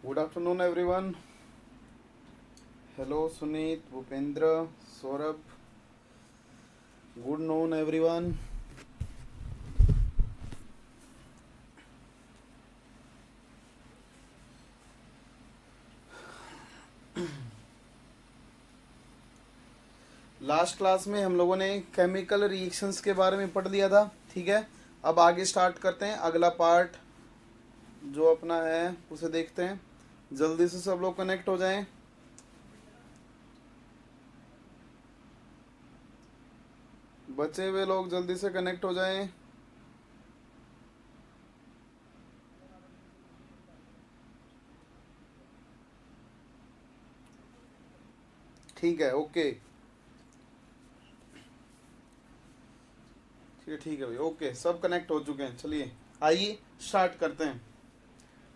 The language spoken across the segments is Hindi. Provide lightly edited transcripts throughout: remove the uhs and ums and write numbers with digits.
Good afternoon everyone. Hello Sunit, Bhupendra, Saurabh, good noon everyone. Last class में हम लोगों ने केमिकल रिएक्शंस के बारे में पढ़ लिया था, ठीक है। अब आगे स्टार्ट करते हैं, अगला पार्ट जो अपना है उसे देखते हैं। जल्दी से सब लोग कनेक्ट हो जाएं। बचे हुए लोग जल्दी से कनेक्ट हो जाएं। ठीक है, ओके, ठीक है भाई, ओके, सब कनेक्ट हो चुके हैं। चलिए आइए स्टार्ट करते हैं।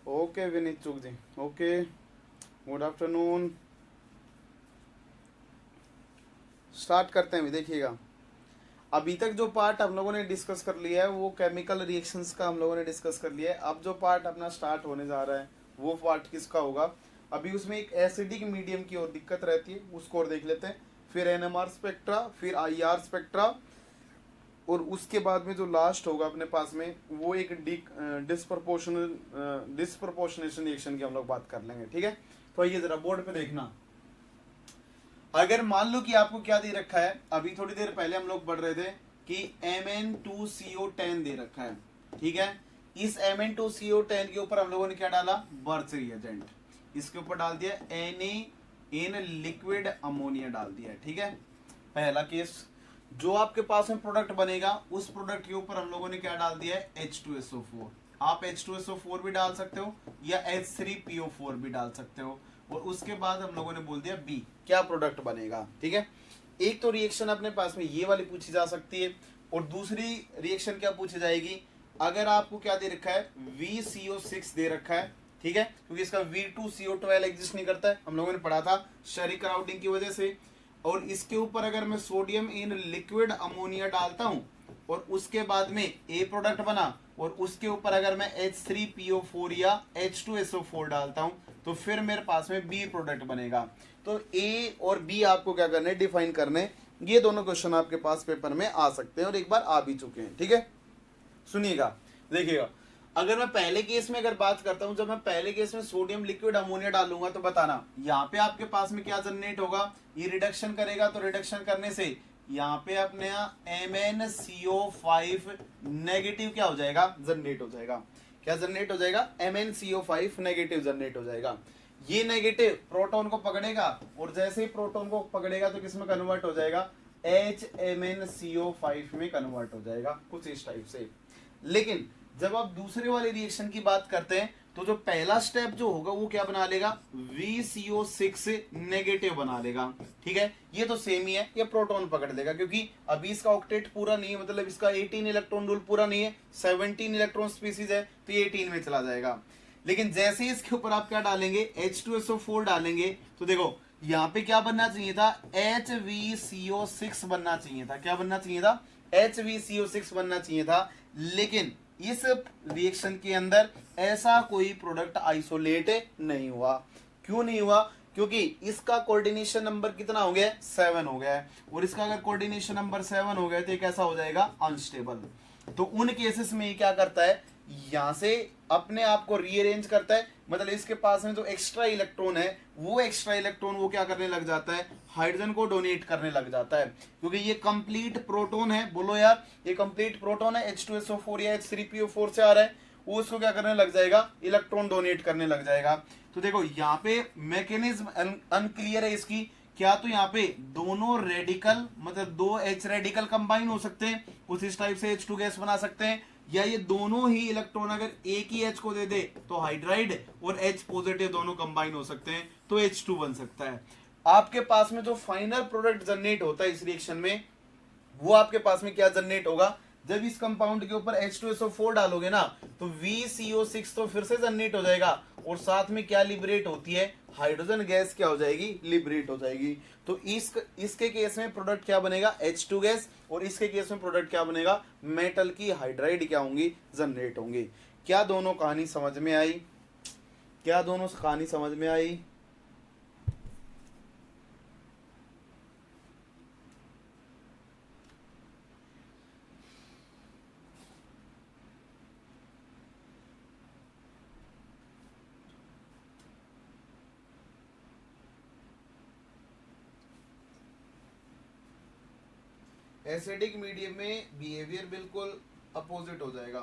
ओके विनीत चुग जी, ओके, गुड आफ्टरनून। स्टार्ट करते हैं भी। देखिएगा, अभी तक जो पार्ट हम लोगों ने डिस्कस कर लिया है वो केमिकल रिएक्शंस का हम लोगों ने डिस्कस कर लिया है। अब जो पार्ट अपना स्टार्ट होने जा रहा है वो पार्ट किसका होगा? अभी उसमें एक एसिडिक मीडियम की और दिक्कत रहती है, उसको और देख लेते हैं। फिर एनएमआर स्पेक्ट्रा, फिर आईआर स्पेक्ट्रा, और उसके बाद में जो लास्ट होगा अपने पास में वो एक डिस्प्रपोर्शनेशन रिएक्शन की हम लोग बात कर लेंगे, ठीक है। तो ये जरा बोर्ड पे देखना। अगर मान लो कि आपको क्या दे रखा है, अभी थोड़ी देर पहले हम लोग पढ़ रहे थे कि Mn2CO10 दे रखा है, ठीक है। इस Mn2CO10 के ऊपर हम लोगों ने क्या डाला? Birch reagent. इसके ऊपर डाल दिया Na इन लिक्विड अमोनिया डाल दिया, ठीक है। पहला केस। जो आपके पास में प्रोडक्ट बनेगा उस प्रोडक्ट के ऊपर हम लोगों ने क्या डाल दिया है? H2SO4। आप H2SO4 भी डाल सकते हो या H3PO4 भी डाल सकते हो। और उसके बाद हम लोगों ने बोल दिया बी, क्या प्रोडक्ट बनेगा, ठीक है। एक तो रिएक्शन अपने पास में ये वाली पूछी जा सकती है, और दूसरी रिएक्शन क्या पूछी जाएगी? अगर आपको क्या दे रखा है? VCO6 दे रखा है, ठीक है, क्योंकि इसका V2CO12 एग्जिस्ट नहीं करता है, हम लोगों ने पढ़ा था शेरिक क्राउडिंग की वजह से। और इसके ऊपर अगर मैं सोडियम इन लिक्विड अमोनिया डालता हूं और उसके बाद में ए प्रोडक्ट बना, और उसके ऊपर अगर मैं H3PO4 या H2SO4 डालता हूं तो फिर मेरे पास में बी प्रोडक्ट बनेगा। तो ए और बी आपको क्या करने? डिफाइन करने। ये दोनों क्वेश्चन आपके पास पेपर में आ सकते हैं और एक बार आ भी चुके हैं, ठीक है। सुनिएगा, देखिएगा, अगर मैं पहले केस में अगर बात करता हूं, जब मैं पहले केस में सोडियम लिक्विड अमोनिया डालूंगा तो बताना यहाँ पे आपके पास में क्या जनरेट होगा? ये रिडक्शन करेगा, तो रिडक्शन करने से यहाँ पे अपने MnCO5 नेगेटिव क्या हो जाएगा? जनरेट हो जाएगा। क्या जनरेट हो जाएगा? MnCO5 नेगेटिव जनरेट हो जाएगा। ये नेगेटिव प्रोटॉन को पकड़ेगा, और जैसे ही प्रोटॉन को पकड़ेगा तो किसमें कन्वर्ट हो जाएगा? HMnCO5 में कन्वर्ट हो जाएगा, कुछ इस टाइप से। लेकिन जब आप दूसरे वाले रिएक्शन की बात करते हैं तो जो पहला स्टेप जो होगा वो क्या बना लेगा? VCO6 नेगेटिव बना लेगा, ठीक है। ये तो सेम ही है, ये प्रोटॉन पकड़ लेगा, क्योंकि अभी इसका ऑक्टेट पूरा नहीं है, मतलब इसका 18 इलेक्ट्रॉन रूल पूरा नहीं है, 17 इलेक्ट्रॉन स्पीसीज है, तो ये 18 में चला जाएगा। लेकिन जैसे ही इसके ऊपर आप क्या डालेंगे? H2SO4 डालेंगे, तो देखो यहाँ पे क्या बनना चाहिए था? HVCO6 बनना चाहिए था। क्या बनना चाहिए था? HVCO6 बनना चाहिए था। लेकिन इस रिएक्शन के अंदर ऐसा कोई प्रोडक्ट आइसोलेट नहीं हुआ। क्यों नहीं हुआ? क्योंकि इसका कोऑर्डिनेशन नंबर कितना हो गया? 7 हो गया है, और इसका अगर कोऑर्डिनेशन नंबर 7 हो गया तो ये कैसा हो जाएगा? अनस्टेबल। तो उन केसेस में ये क्या करता है? यहां से अपने आप को रीअरेंज करता है, मतलब इसके पास में जो एक्स्ट्रा इलेक्ट्रॉन है वो एक्स्ट्रा इलेक्ट्रॉन वो क्या करने लग जाता है? हाइड्रोजन को डोनेट करने लग जाता है, क्योंकि ये कंप्लीट प्रोटॉन है। बोलो यार, ये कंप्लीट प्रोटॉन है, H2SO4 या H3PO4 से आ रहा है, वो उसको क्या करने लग जाएगा? इलेक्ट्रॉन डोनेट करने लग जाएगा। तो देखो यहाँ पे मैकेनिज्म अनक्लियर है इसकी। क्या तो यहाँ पे दोनों रेडिकल, मतलब दो H रेडिकल कंबाइन हो सकते हैं, उस इस टाइप से H2 गैस बना सकते हैं, या ये दोनों ही इलेक्ट्रॉन अगर एक ही H को दे दे तो हाइड्राइड और H पॉजिटिव दोनों कंबाइन हो सकते हैं, तो H2 बन सकता है। आपके पास में जो फाइनल प्रोडक्ट जनरेट होता है इस रिएक्शन में, वो आपके पास में क्या जनरेट होगा? जब इस कंपाउंड के ऊपर H2SO4 डालोगे ना तो VCO6 तो फिर से जनरेट हो जाएगा, और साथ में क्या लिबरेट होती है? हाइड्रोजन गैस क्या हो जाएगी? लिबरेट हो जाएगी। तो इसके केस में प्रोडक्ट क्या बनेगा? H2 गैस, और इसके केस में प्रोडक्ट क्या बनेगा? मेटल की हाइड्राइड क्या होंगी? जनरेट होंगी। क्या दोनों कहानी समझ में आई? क्या दोनों कहानी समझ में आई? एसिडिक मीडियम में बिहेवियर बिल्कुल अपोजिट हो जाएगा।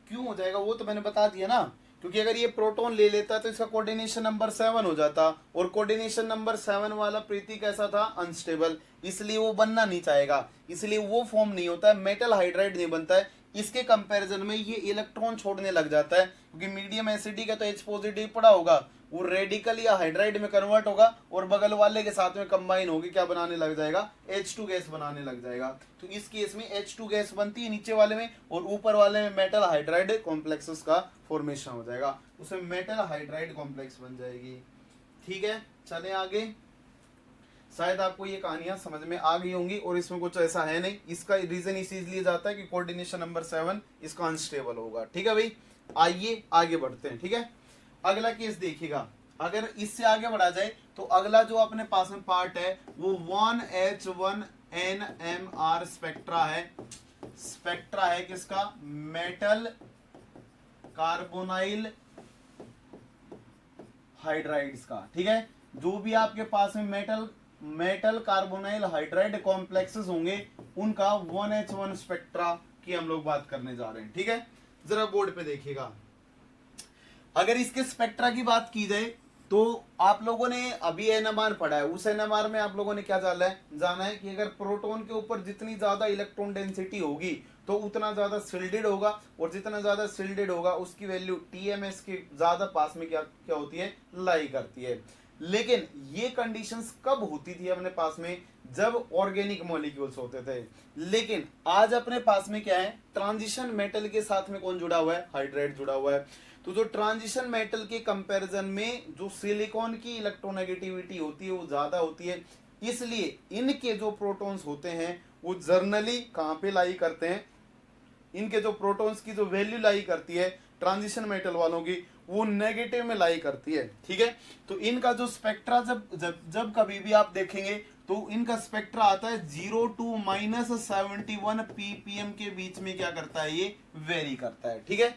क्यों हो जाएगा वो तो मैंने बता दिया ना, क्योंकि अगर ये प्रोटॉन ले लेता तो इसका कोऑर्डिनेशन नंबर 7 हो जाता, और कोऑर्डिनेशन नंबर 7 वाला प्रीति कैसा था? अनस्टेबल, इसलिए वो बनना नहीं चाहेगा, इसलिए वो फॉर्म नहीं होता है, मेटल हाइड्राइड नहीं बनता है। इसके कंपैरिजन में ये इलेक्ट्रॉन छोड़ने लग जाता है, क्योंकि मीडियम एसिडिक है तो H पॉजिटिव पड़ा होगा, वो रेडिकल या हाइड्राइड में कन्वर्ट होगा और बगल वाले के साथ में कंबाइन होगी, क्या बनाने लग जाएगा? H2 गैस बनाने लग जाएगा। तो इस केस में H2 गैस बनती है नीचे वाले में, और ऊपर वाले में मेटल हाइड्राइड कॉम्प्लेक्सेस का फॉर्मेशन हो जाएगा, उसमें मेटल हाइड्राइड कॉम्प्लेक्स बन जाएगी। ठीक है, चले आगे। शायद आपको ये कहानियां समझ में आ गई होंगी, और इसमें कुछ ऐसा है नहीं। इसका रीजन इसीलिए जाता है कि कोऑर्डिनेशन नंबर 7 इसका अनस्टेबल होगा। ठीक है भाई, आइए आगे बढ़ते हैं। ठीक है, अगला केस देखिएगा। अगर इससे आगे बढ़ा जाए तो अगला जो अपने पास में पार्ट है वो 1H1NMR स्पेक्ट्रा है। स्पेक्ट्रा है किसका? मेटल कार्बोनाइल हाइड्राइड्स का। ठीक है, जो भी आपके पास में मेटल कार्बोनाइल हाइड्राइड कॉम्प्लेक्सेस होंगे उनका 1H1 स्पेक्ट्रा की हम लोग बात करने जा रहे हैं। ठीक है, जरा बोर्ड पे देखिएगा। अगर इसके स्पेक्ट्रा की बात की जाए तो आप लोगों ने अभी एनएमआर पढ़ा है, उस एनएमआर में आप लोगों ने क्या जाना है कि अगर प्रोटॉन के ऊपर जितनी ज्यादा इलेक्ट्रॉन डेंसिटी होगी तो उतना ज्यादा शिल्डेड होगा, और जितना ज्यादा शिल्डेड होगा उसकी वैल्यू टीएमएस के ज्यादा पास में क्या होती है? लाई करती है। लेकिन ये कंडीशंस कब होती थी अपने पास में? जब ऑर्गेनिक मॉलिक्यूल्स होते थे। लेकिन आज अपने पास में क्या है? ट्रांजिशन मेटल के साथ में कौन जुड़ा हुआ है? हाइड्राइड जुड़ा हुआ है। तो जो ट्रांजिशन मेटल के कंपैरिजन में जो सिलिकॉन की इलेक्ट्रोनेगेटिविटी होती है वो ज्यादा होती है, इसलिए इनके जो प्रोटॉन्स होते हैं वो जर्नली कहां पे लाई करते हैं? इनके जो प्रोटॉन्स की जो वैल्यू लाई करती है ट्रांजिशन मेटल वालों की, वो नेगेटिव में लाई करती है। ठीक है, तो इनका जो स्पेक्ट्रा जब कभी भी आप देखेंगे तो इनका स्पेक्ट्रा आता है 0 to -71 ppm के बीच में क्या करता है? ये वेरी करता है। ठीक है,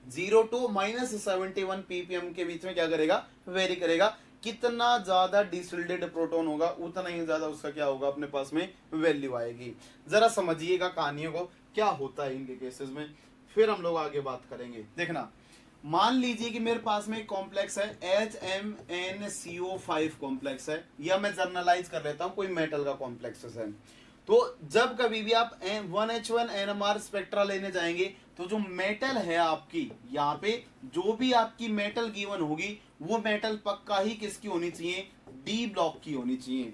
0 to -71 ppm के बीच में क्या करेगा? वेरी करेगा। कितना ज्यादा डिसोल्डेड प्रोटॉन होगा उतना ही ज्यादा उसका क्या होगा? अपने पास में वैल्यू आएगी। जरा समझिएगा कहानियों को, क्या होता है इनके केसेस में, फिर हम लोग आगे बात करेंगे। देखना, मान लीजिए कि मेरे पास में एक कॉम्प्लेक्स है HMnCO5 कॉम्प्लेक्स है, या मैं जर्नलाइज कर लेता हूं कोई मेटल का कॉम्प्लेक्स है। तो जब कभी भी आप 1H1NMR स्पेक्ट्रा लेने जाएंगे तो जो मेटल है आपकी, यहाँ पे जो भी आपकी मेटल गिवन होगी वो मेटल पक्का ही किसकी होनी चाहिए? डी ब्लॉक की होनी चाहिए।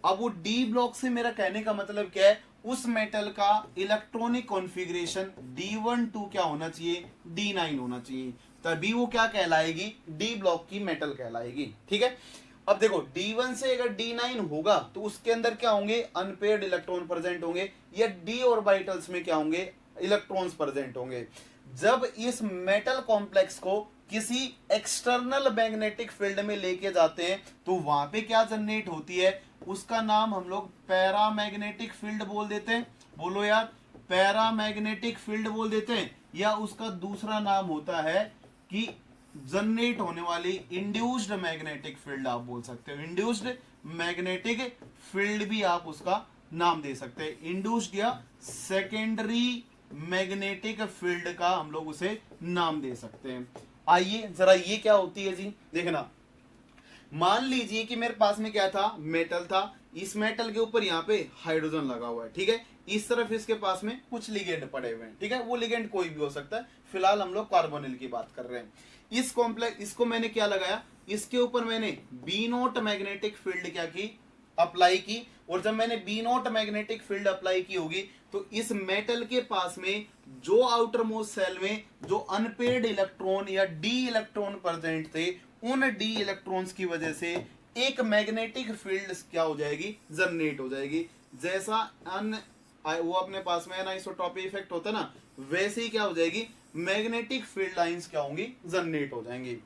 अब वो डी ब्लॉक से मेरा कहने का मतलब क्या है? उस मेटल का इलेक्ट्रॉनिक कॉन्फ़िगरेशन D12 क्या होना चाहिए? D9 होना चाहिए, तभी वो क्या कहलाएगी? डी ब्लॉक की मेटल कहलाएगी। ठीक है, अब देखो D1 से अगर D9 होगा तो उसके अंदर क्या होंगे? अनपेयर्ड इलेक्ट्रॉन प्रेजेंट होंगे, या D ऑर्बिटल्स में क्या होंगे? इलेक्ट्रॉन्स प्रेजेंट होंगे। जब इस मेटल कॉम्प्लेक्स को किसी एक्सटर्नल मैग्नेटिक फील्ड में लेके जाते हैं तो वहां पे क्या जनरेट होती है? उसका नाम हम लोग पैरामैग्नेटिक फील्ड बोल देते हैं। बोलो यार, पैरामैग्नेटिक फील्ड बोल देते हैं, या उसका दूसरा नाम होता है कि जनरेट होने वाली इंड्यूस्ड मैग्नेटिक फील्ड आप बोल सकते हो। इंड्यूस्ड मैग्नेटिक फील्ड भी आप उसका नाम दे सकते हैं, इंड्यूस्ड या सेकेंडरी मैग्नेटिक फील्ड का हम लोग उसे नाम दे सकते हैं। आइए जरा ये क्या होती है जी, देखना। मान लीजिए कि मेरे पास में क्या था? मेटल था, इस मेटल के ऊपर यहाँ पे हाइड्रोजन लगा हुआ है। ठीक है, इस तरफ इसके पास में कुछ लिगेंड पड़े हुए हैं। ठीक है, वो लिगेंड कोई भी हो सकता है, फिलहाल हम लोग कार्बोनिल की बात कर रहे हैं। इस कॉम्प्लेक्स, इसको मैंने क्या लगाया? इसके ऊपर मैंने B0 मैग्नेटिक फील्ड क्या की? अप्लाई की। और जब मैंने B0 मैग्नेटिक फील्ड अप्लाई की होगी तो इस मेटल के पास में जो आउटर मोस्ट सेल में जो अनपेयर्ड इलेक्ट्रॉन या डी इलेक्ट्रॉन प्रेजेंट थे, उन डी इलेक्ट्रॉन्स की वजह से एक मैग्नेटिक फील्ड क्या हो जाएगी? जनरेट हो जाएगी। जैसा वो अपने पास में एनाइसोट्रॉपी इफेक्ट होता है ना, वैसे ही क्या हो जाएगी? मैग्नेटिक फील्ड लाइंस क्या होंगी? जनरेट हो जाएंगी।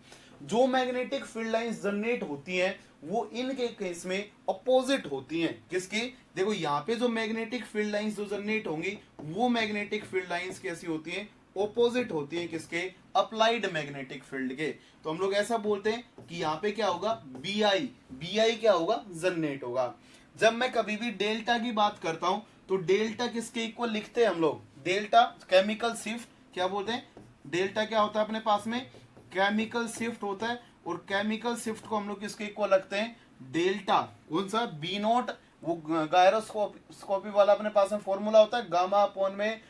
जो मैग्नेटिक फील्ड लाइंस जनरेट होती हैं वो इनके केस में अपोजिट होती हैं। किसकी? देखो यहाँ पे जो मैग्नेटिक फील्ड लाइंस जो जनरेट होंगी वो मैग्नेटिक फील्ड लाइंस कैसी होती हैं? ओपोजिट होती हैं। किसके? अप्लाइड मैग्नेटिक फील्ड के। तो हम लोग ऐसा बोलते हैं कि यहाँ पे क्या होगा? बीआई क्या होगा? जनरेट होगा। जब मैं कभी भी डेल्टा की बात करता हूं तो डेल्टा किसके इक्वल लिखते हैं हम लोग? Delta chemical shift. क्या बोलते हैं? डेल्टा क्या होता है अपने पास में? केमिकल शिफ्ट होता है। और केमिकल शिफ्ट को हम लोग किसके इक्वल रखते हैं? डेल्टा। कौन सा? B nought. वो गायरोस्कोपी वाला अपने पास में फॉर्मूला होता है, गामा अपॉन में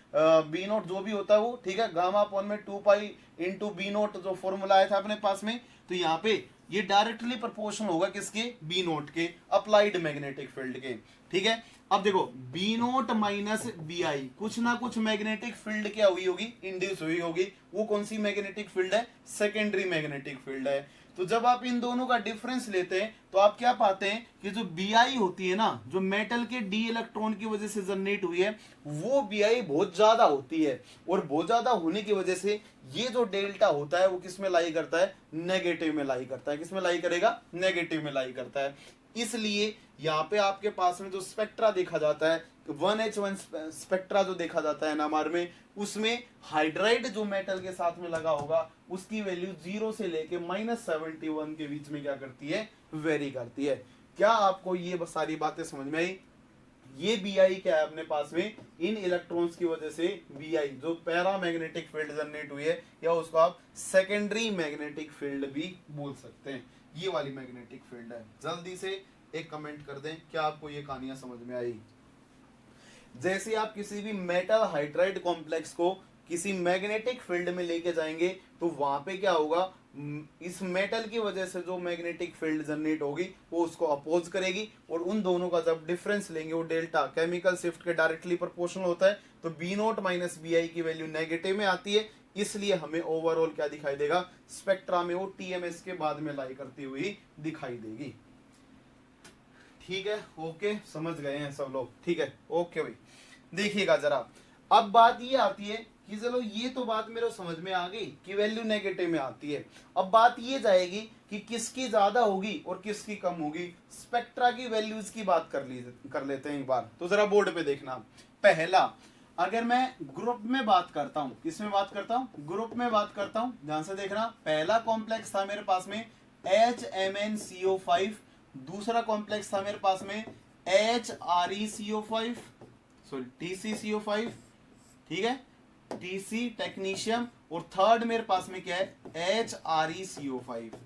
बी नॉट जो भी होता है वो, ठीक है, गामा अपॉन में 2 पाई इंटू बी नॉट जो फॉर्मूला आया था अपने पास में। तो यहाँ पे ये डायरेक्टली प्रोपोर्शनल होगा किसके? बी नोट के, अप्लाइड मैग्नेटिक फील्ड के। ठीक है, अब देखो B nought minus B I, कुछ ना कुछ मैग्नेटिक फील्ड क्या हुई होगी? इंड्यूस हुई होगी। वो कौन सी मैग्नेटिक फील्ड है? सेकेंडरी मैग्नेटिक फील्ड है। तो जब आप इन दोनों का डिफरेंस लेते हैं तो आप क्या पाते हैं कि जो बी आई होती है ना, जो मेटल के डी इलेक्ट्रॉन की वजह से जनरेट हुई है, वो बी आई बहुत ज्यादा होती है। और बहुत ज्यादा होने की वजह से ये जो डेल्टा होता है वो किस में लाई करता है? नेगेटिव में लाई करता है। किस में लाई करेगा? नेगेटिव में लाई करता है। इसलिए यहाँ पे आपके पास में जो स्पेक्ट्रा देखा जाता है, 1H1 स्पेक्ट्रा जो देखा जाता है NMR में, उसमें हाइड्राइड जो मेटल के साथ में लगा होगा उसकी वैल्यू 0 से लेके -71 के बीच में क्या करती है? वेरी करती है। क्या आपको ये सारी बातें समझ में आई? ये बीआई क्या है अपने पास में? इन इलेक्ट्रॉन्स की वजह से बीआई जो पैरामैग्नेटिक फील्ड जनरेट हुई है, या उसको आप सेकेंडरी मैग्नेटिक फील्ड भी बोल सकते हैं। ये वाली मैग्नेटिक फील्ड है। जल्दी से एक कमेंट कर दें, क्या आपको ये कहानियां समझ में आई? जैसे आप किसी भी मेटल हाइड्राइड कॉम्प्लेक्स को किसी मैग्नेटिक फील्ड में लेके जाएंगे तो वहां पे क्या होगा? इस मेटल की वजह से जो मैग्नेटिक फील्ड जनरेट होगी वो उसको अपोज करेगी, और उन दोनों का जब डिफरेंस लेंगे वो डेल्टा केमिकल शिफ्ट के डायरेक्टली प्रोपोर्शनल होता है। तो B nought minus B I की वैल्यू नेगेटिव में आती है, इसलिए हमें ओवरऑल क्या दिखाई देगा? स्पेक्ट्रा में वो टीएमएस के बाद में लाई करती हुई दिखाई देगी। ठीक है, ओके, समझ गए हैं सब लोग? ठीक है, ओके भाई। देखिएगा जरा, अब बात ये आती है कि चलो ये तो बात मेरे समझ में आ गई कि वैल्यू नेगेटिव में आती है। अब बात ये जाएगी कि किसकी ज्यादा होगी और किसकी कम होगी। स्पेक्ट्रा की वैल्यूज की बात कर लेते हैं एक बार। तो जरा बोर्ड पे देखना। पहला, अगर मैं ग्रुप में बात करता हूं, किसमें बात करता हूं? ग्रुप में बात करता हूं। ध्यान से देखना, पहला कॉम्प्लेक्स था मेरे पास में HMnCO5, दूसरा कॉम्प्लेक्स था मेरे पास में HReCO5, सॉरी TCCO5, ठीक है, TC टेक्नीशियम, और थर्ड मेरे पास में क्या है? HReCO5।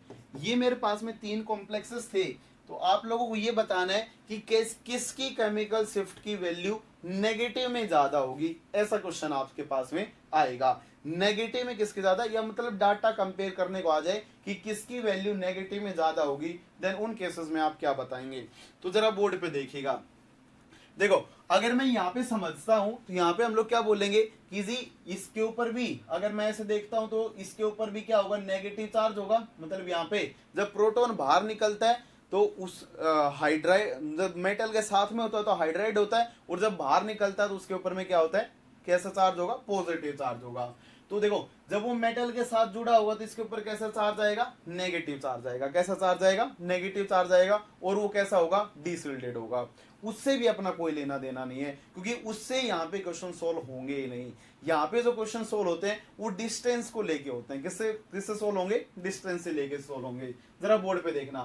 ये मेरे पास में 3 कॉम्प्लेक्सेस थे। तो आप लोगों को ये बताना है कि किसकी केमिकल शिफ्ट की वैल्यू नेगेटिव में ज्यादा होगी। ऐसा क्वेश्चन आपके पास में आएगा। नेगेटिव में किसकी ज्यादा, या मतलब डाटा कंपेयर करने को आ जाए कि किसकी वैल्यू नेगेटिव में ज्यादा होगी, देन उन केसेस में आप क्या बताएंगे। तो जरा बोर्ड पे देखिएगा। देखो, अगर मैं यहाँ पे समझता हूं तो यहाँ पे हम लोग क्या बोलेंगे कि जी इसके ऊपर भी, अगर मैं ऐसे देखता हूं तो इसके ऊपर भी क्या होगा? नेगेटिव चार्ज होगा। मतलब यहाँ पे जब प्रोटॉन बाहर निकलता है तो उस हाइड्राइड, जब मेटल के साथ में होता है तो हाइड्राइड होता है, और जब बाहर निकलता है तो उसके ऊपर में क्या होता है? कैसा चार्ज होगा? पॉजिटिव चार्ज होगा। तो देखो, जब वो मेटल के साथ जुड़ा होगा तो इसके ऊपर कैसा चार्ज आएगा? नेगेटिव चार्ज आएगा। कैसा चार्ज आएगा? नेगेटिव चार्ज आएगा। और वो कैसा होगा? डिसिल्डेड होगा। उससे भी अपना कोई लेना देना नहीं है, क्योंकि उससे यहाँ पे क्वेश्चन सोल्व होंगे ही नहीं। यहाँ पे जो क्वेश्चन सोल्व होते हैं वो डिस्टेंस को लेके होते हैं। किससे सोल्व होंगे? डिस्टेंस से लेके सोल्व होंगे। जरा बोर्ड पे देखना।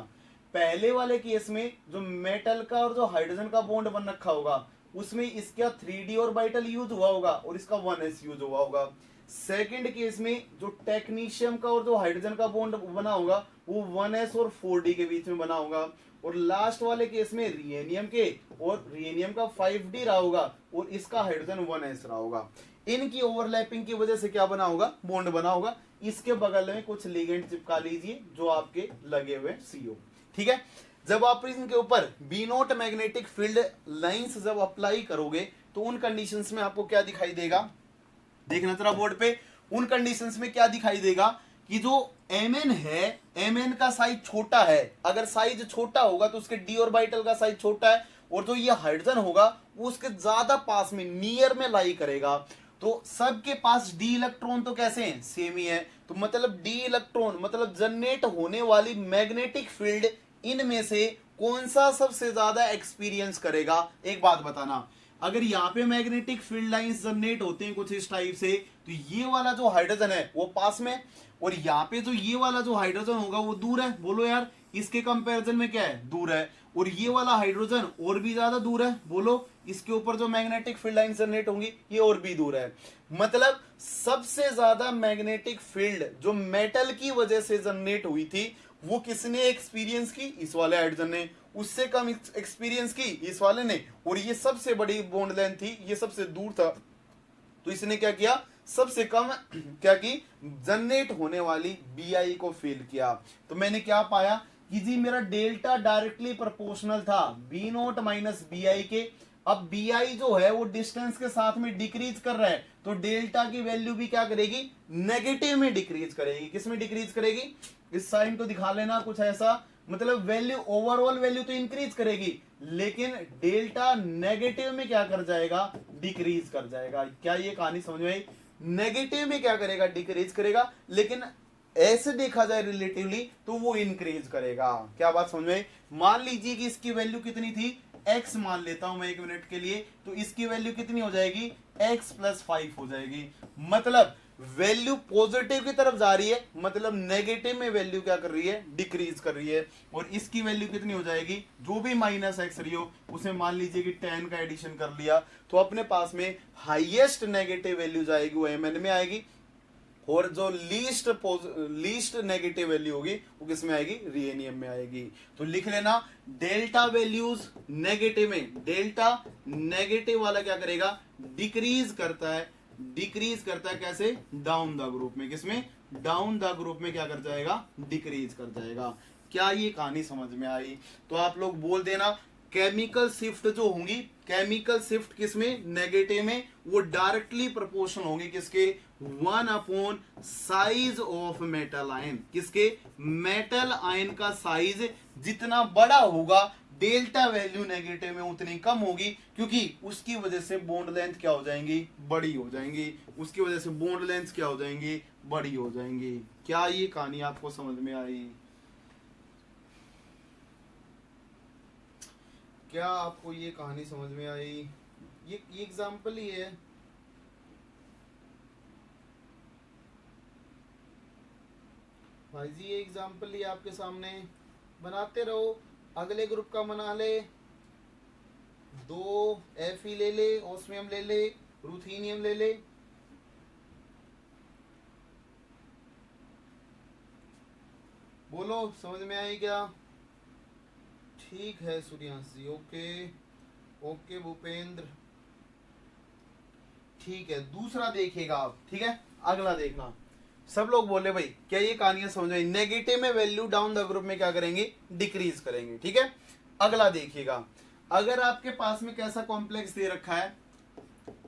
पहले वाले केस में जो मेटल का और जो हाइड्रोजन का बॉन्ड बन रखा होगा उसमें इसका 3D ऑर्बिटल यूज हुआ होगा और इसका 1s यूज हुआ होगा। सेकंड केस में जो टेक्नीशियम का और जो हाइड्रोजन का बॉन्ड बना होगा वो 1s और 4d के बीच में बना होगा। और लास्ट वाले केस में रियेनियम के और रियेनियम का 5d रहा होगा और इसका हाइड्रोजन 1s रहा होगा। इनकी ओवरलैपिंग की वजह से क्या बना होगा? बॉन्ड बना होगा। इसके बगल में कुछ लिगेंड चिपका लीजिए जो आपके लगे हुए CO। ठीक है, जब आप इनके ऊपर B nought magnetic field lines जब अप्लाई करोगे तो उन कंडीशंस में आपको क्या दिखाई देगा? देखना जरा बोर्ड पे। उन कंडीशंस में क्या दिखाई देगा कि जो Mn है, Mn का साइज छोटा है। अगर साइज छोटा होगा तो उसके d ऑर्बिटल का साइज छोटा है, और जो ये हाइड्रोजन होगा वो उसके ज्यादा पास में, नियर में लाई करेगा। तो सबके पास डी इलेक्ट्रॉन तो कैसे हैं, सेम ही है। तो मतलब डी इलेक्ट्रॉन मतलब जनरेट होने वाली मैग्नेटिक फील्ड इनमें से कौन सा सबसे ज्यादा एक्सपीरियंस करेगा। एक बात बताना, अगर यहाँ पे मैग्नेटिक फील्ड लाइंस जनरेट होते हैं कुछ इस टाइप से, तो ये वाला जो हाइड्रोजन है वो पास में, और यहाँ पे जो ये वाला जो हाइड्रोजन होगा वो दूर है। बोलो यार, इसके कंपैरिजन में क्या है, दूर है। और ये वाला हाइड्रोजन और भी ज्यादा दूर है। बोलो, इसके ऊपर जो मैग्नेटिक फील्ड लाइन जनरेट होंगी ये और भी दूर है। मतलब सबसे ज्यादा मैग्नेटिक फील्ड जो मेटल की वजह से जनरेट हुई थी वो किसने एक्सपीरियंस की, इस वाले हाइड्रोजन ने। उससे कम एक्सपीरियंस की इस वाले ने। और ये सबसे बड़ी बॉन्ड लेंथ थी, ये सबसे दूर था, तो इसने क्या किया, सबसे कम क्या की, जनरेट होने वाली बीआई को फेल किया। तो मैंने क्या पाया कि जी मेरा डेल्टा डायरेक्टली प्रोपोर्शनल था B nought minus B I के। अब बी आई जो है वो डिस्टेंस के साथ में डिक्रीज कर रहा है, तो डेल्टा की वैल्यू भी क्या करेगी, नेगेटिव में डिक्रीज करेगी। किस में डिक्रीज करेगी, इस साइन को दिखा लेना कुछ ऐसा, मतलब वैल्यू ओवरऑल वैल्यू तो इंक्रीज करेगी, लेकिन डेल्टा नेगेटिव में क्या कर जाएगा, डिक्रीज कर जाएगा। क्या ये कहानी समझ में आई, नेगेटिव में क्या करेगा, डिक्रीज करेगा, लेकिन ऐसे देखा जाए रिलेटिवली तो वो इंक्रीज करेगा। क्या बात समझ में, मान लीजिए कि इसकी वैल्यू कितनी थी, x मान लेता हूं मैं 1 मिनट के लिए, तो इसकी वैल्यू कितनी हो जाएगी, x + 5 हो जाएगी। मतलब वैल्यू पॉजिटिव की तरफ जा रही है, मतलब नेगेटिव में वैल्यू क्या कर रही है, डिक्रीज कर रही है। और इसकी वैल्यू कितनी हो जाएगी, जो भी -x रही हो उसे मान लीजिए कि 10 का एडिशन कर लिया, तो अपने पास में हाईएस्ट नेगेटिव वैल्यू जाएगी वो mn में आएगी, और जो लीस्ट नेगेटिव वैल्यू होगी वो किस में आएगी, रिएनियम में आएगी। तो लिख लेना, डेल्टा वैल्यूज नेगेटिव में, डेल्टा नेगेटिव वाला क्या करेगा, डिक्रीज करता है। डिक्रीज करता है कैसे, डाउन द ग्रुप में, किसमें, डाउन द ग्रुप में क्या कर जाएगा, डिक्रीज कर जाएगा। क्या ये कहानी समझ में आई, तो आप लोग बोल देना केमिकल शिफ्ट जो होंगी, केमिकल शिफ्ट किसमें, नेगेटिव में, वो डायरेक्टली प्रोपोर्शनल होंगे किसके, 1 साइज ऑफ मेटल आयन। किसके, मेटल आयन का साइज जितना बड़ा होगा डेल्टा वैल्यू नेगेटिव में उतनी कम होगी, क्योंकि उसकी वजह से बॉन्ड लेंथ क्या हो जाएंगी, बड़ी हो जाएंगी। उसकी वजह से बॉन्ड लेंथ क्या हो जाएंगी, बड़ी हो जाएंगी। क्या ये कहानी आपको समझ में आई, क्या आपको ये कहानी समझ में आई, ये एग्जाम्पल ही है। भाई जी ये एग्जाम्पल ही आपके सामने, बनाते रहो, अगले ग्रुप का बना ले, 2 Fe ले ले, ऑस्मियम ले ले, रुथीनियम ले ले। बोलो समझ में आई क्या, ठीक है सूर्यांश जी, ओके ओके भूपेंद्र, ठीक है। दूसरा देखिएगा आप, ठीक है, अगला देखना। सब लोग बोले भाई क्या ये कहानियां समझ आई, नेगेटिव में वैल्यू डाउन द ग्रुप में क्या करेंगे, डिक्रीज करेंगे, ठीक है। अगला देखिएगा, अगर आपके पास में कैसा कॉम्प्लेक्स दे रखा है,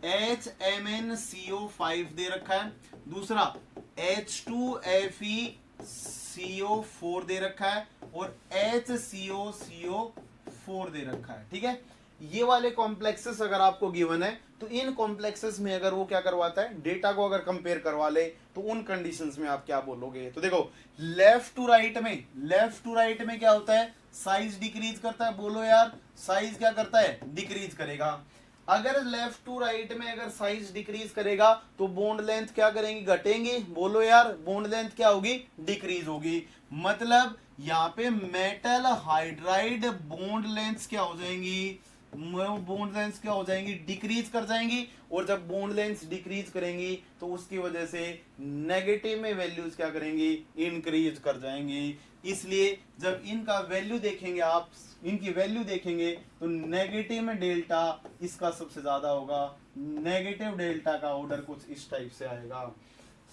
HMnCO5 दे रखा है, दूसरा H2FeCO4 दे रखा है, और HCOCO4 दे रखा है, ठीक है। ये वाले कॉम्प्लेक्सेस अगर आपको गिवन है, तो इन कॉम्प्लेक्सेस में अगर वो क्या करवाता है, डेटा को अगर कंपेयर करवा ले, तो उन कंडीशंस में आप क्या बोलोगे। तो देखो लेफ्ट टू राइट में क्या होता है, साइज डिक्रीज करता है। बोलो यार, साइज क्या करता है, डिक्रीज करेगा। अगर लेफ्ट टू राइट में अगर साइज डिक्रीज करेगा तो बॉन्ड लेंथ क्या करेंगी, घटेंगी। बोलो यार, बॉन्ड लेंथ क्या होगी, डिक्रीज होगी। मतलब यहाँ पे मेटल हाइड्राइड बॉन्ड लेंथ क्या हो जाएंगी, बॉन्ड लेंथ क्या हो जाएंगी, डिक्रीज कर जाएंगी। और जब बॉन्ड लेंथ डिक्रीज करेंगी तो उसकी वजह से नेगेटिव में वैल्यूज क्या करेंगी, इंक्रीज कर जाएंगी। इसलिए जब इनका वैल्यू देखेंगे आप, इनकी वैल्यू देखेंगे तो नेगेटिव में डेल्टा इसका सबसे ज्यादा होगा, नेगेटिव डेल्टा का ऑर्डर कुछ इस टाइप से आएगा।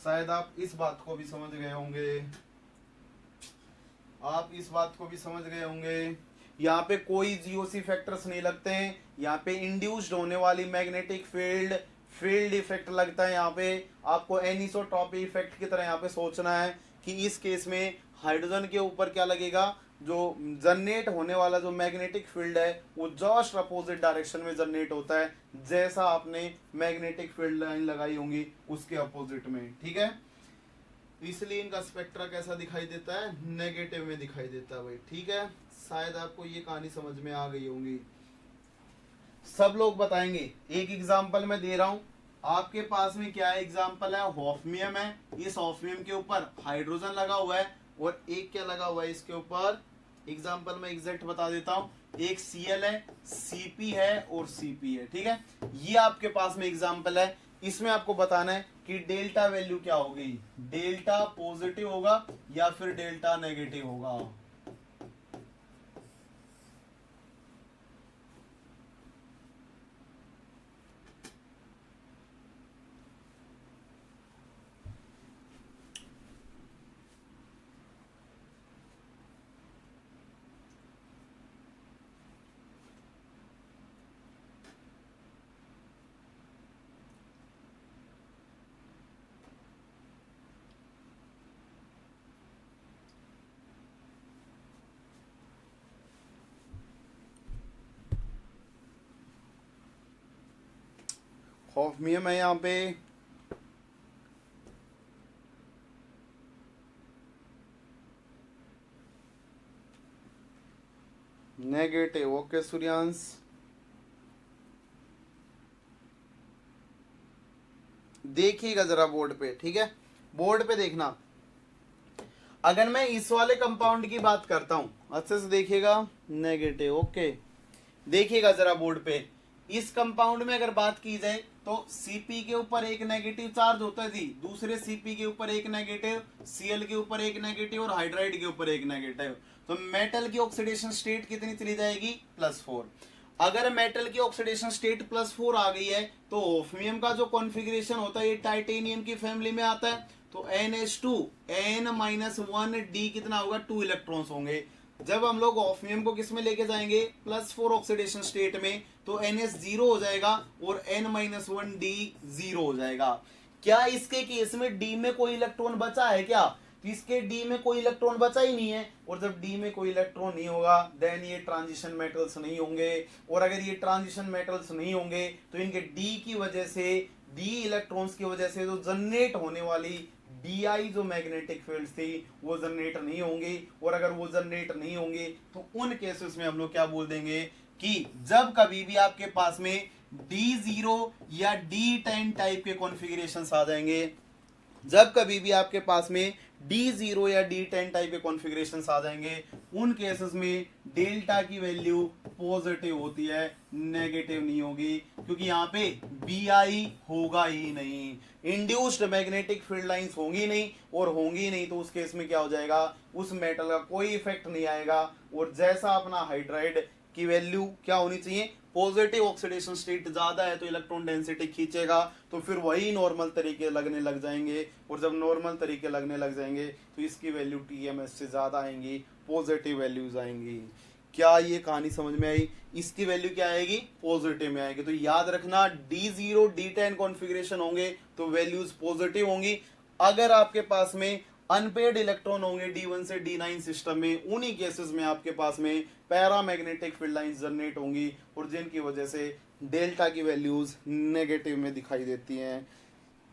शायद आप इस बात को भी समझ गए होंगे, यहाँ पे कोई जीओसी फैक्टर्स नहीं लगते हैं, यहाँ पे इंड्यूस्ड होने वाली मैग्नेटिक फील्ड इफेक्ट लगता है। यहाँ पे आपको एनिसोट्रॉपी इफेक्ट की तरह यहाँ पे सोचना है कि इस केस में हाइड्रोजन के ऊपर क्या लगेगा, जो जनरेट होने वाला जो मैग्नेटिक फील्ड है वो जस्ट अपोजिट डायरेक्शन में जनरेट होता है, जैसा आपने मैग्नेटिक फील्ड लाइन लगाई होंगी उसके अपोजिट में। ठीक है, इसलिए इनका स्पेक्ट्रा कैसा दिखाई देता है, नेगेटिव में दिखाई देता है भाई। ठीक है, शायद आपको ये कहानी समझ में आ गई होंगी। सब लोग बताएंगे, एक एग्जांपल मैं दे रहा हूं, आपके पास में क्या है, एग्जांपल है हॉफनियम है, इस हॉफनियम के ऊपर हाइड्रोजन लगा हुआ है और एक क्या लगा हुआ है इसके ऊपर, एग्जांपल में एग्जैक्ट बता देता हूं, एक Cl है, Cp है और Cp है। ठीक है, ये आपके पास में एग्जांपल है। इसमें आपको बताना है कि डेल्टा वैल्यू क्या होगी, डेल्टा पॉजिटिव होगा या फिर डेल्टा नेगेटिव होगा। हॉफनियम है यहाँ पे, नेगेटिव। ओके सूर्यांश, देखिएगा जरा बोर्ड पे। ठीक है, बोर्ड पे देखना। अगर मैं इस वाले कंपाउंड की बात करता हूं, अच्छे से देखिएगा, नेगेटिव। ओके, देखिएगा जरा बोर्ड पे, इस कंपाउंड में अगर बात की जाए तो Cp के ऊपर एक नेगेटिव चार्ज होता है जी, दूसरे Cp के ऊपर एक नेगेटिव, Cl के ऊपर एक नेगेटिव और हाइड्राइड के ऊपर एक नेगेटिव। तो मेटल की ऑक्सीडेशन स्टेट कितनी चली जाएगी, +4। अगर मेटल की ऑक्सीडेशन स्टेट +4 आ गई है तो ऑफनियम का जो कॉन्फ़िगरेशन होता है ये टाइटेनियम की फैमिली में आता है, तो NH2 N-1D कितना होगा, 2 इलेक्ट्रॉन्स होंगे। जब हम लोग ऑफनियम को किस में लेके जाएंगे, +4 ऑक्सीडेशन स्टेट में, तो NH 0 हो जाएगा और N-1D 0 हो जाएगा। क्या इसके केस में D में कोई इलेक्ट्रॉन बचा है क्या, तो इसके D में कोई इलेक्ट्रॉन बचा ही नहीं है, और जब D में कोई इलेक्ट्रॉन नहीं होगा देन ये ट्रांजिशन मेटल्स नहीं होंगे, और अगर ये ट्रांजिशन मेटल्स नहीं होंगे तो इनके D की वजह से, D इलेक्ट्रॉन्स की वजह से जो जनरेट होने वाली Di जो मैग्नेटिक फील्ड्स थी वो जनरेट नहीं होंगी, और अगर वो जनरेट नहीं होंगे तो उन केसेस में हम लोग क्या बोल देंगे कि जब कभी भी आपके पास में D0 या D10 टाइप के कॉन्फ़िगरेशंस आ जाएंगे, जब कभी भी आपके पास में D0 या D10 टाइप के कॉन्फ़िगरेशंस आ जाएंगे, उन केसेस में डेल्टा की वैल्यू पॉजिटिव होती है, नेगेटिव नहीं होगी, क्योंकि यहाँ पे Bi होगा ही नहीं, इंड्यूस्ड मैग्नेटिक फील्ड लाइंस होंगी नहीं, और होंगी नहीं तो उस केस में क्या हो जाएगा, उस मेटल का कोई इफेक्ट नहीं आएगा। और जैसा अपना हाइड्राइड की वैल्यू क्या होनी चाहिए, पॉजिटिव ऑक्सीडेशन स्टेट ज्यादा है तो इलेक्ट्रॉन डेंसिटी खींचेगा, तो फिर वही नॉर्मल तरीके लगने लग जाएंगे, और जब नॉर्मल तरीके लगने लग जाएंगे तो इसकी वैल्यू TMS से ज्यादा आएंगी, पॉजिटिव वैल्यूज आएंगी। क्या ये कहानी समझ में आई, इसकी वैल्यू क्या आएगी, पॉजिटिव में आएगी। तो याद रखना, D0 D10 कॉन्फ़िगरेशन होंगे तो वैल्यूज पॉजिटिव होंगी। अगर आपके पास में अनपेड इलेक्ट्रॉन होंगे D1 से D9 सिस्टम में, उन्हीं केसेस में आपके पास में पैरामैग्नेटिक फील्ड लाइंस जनरेट होंगी, और जिनकी वजह से डेल्टा की वैल्यूज नेगेटिव में दिखाई देती हैं।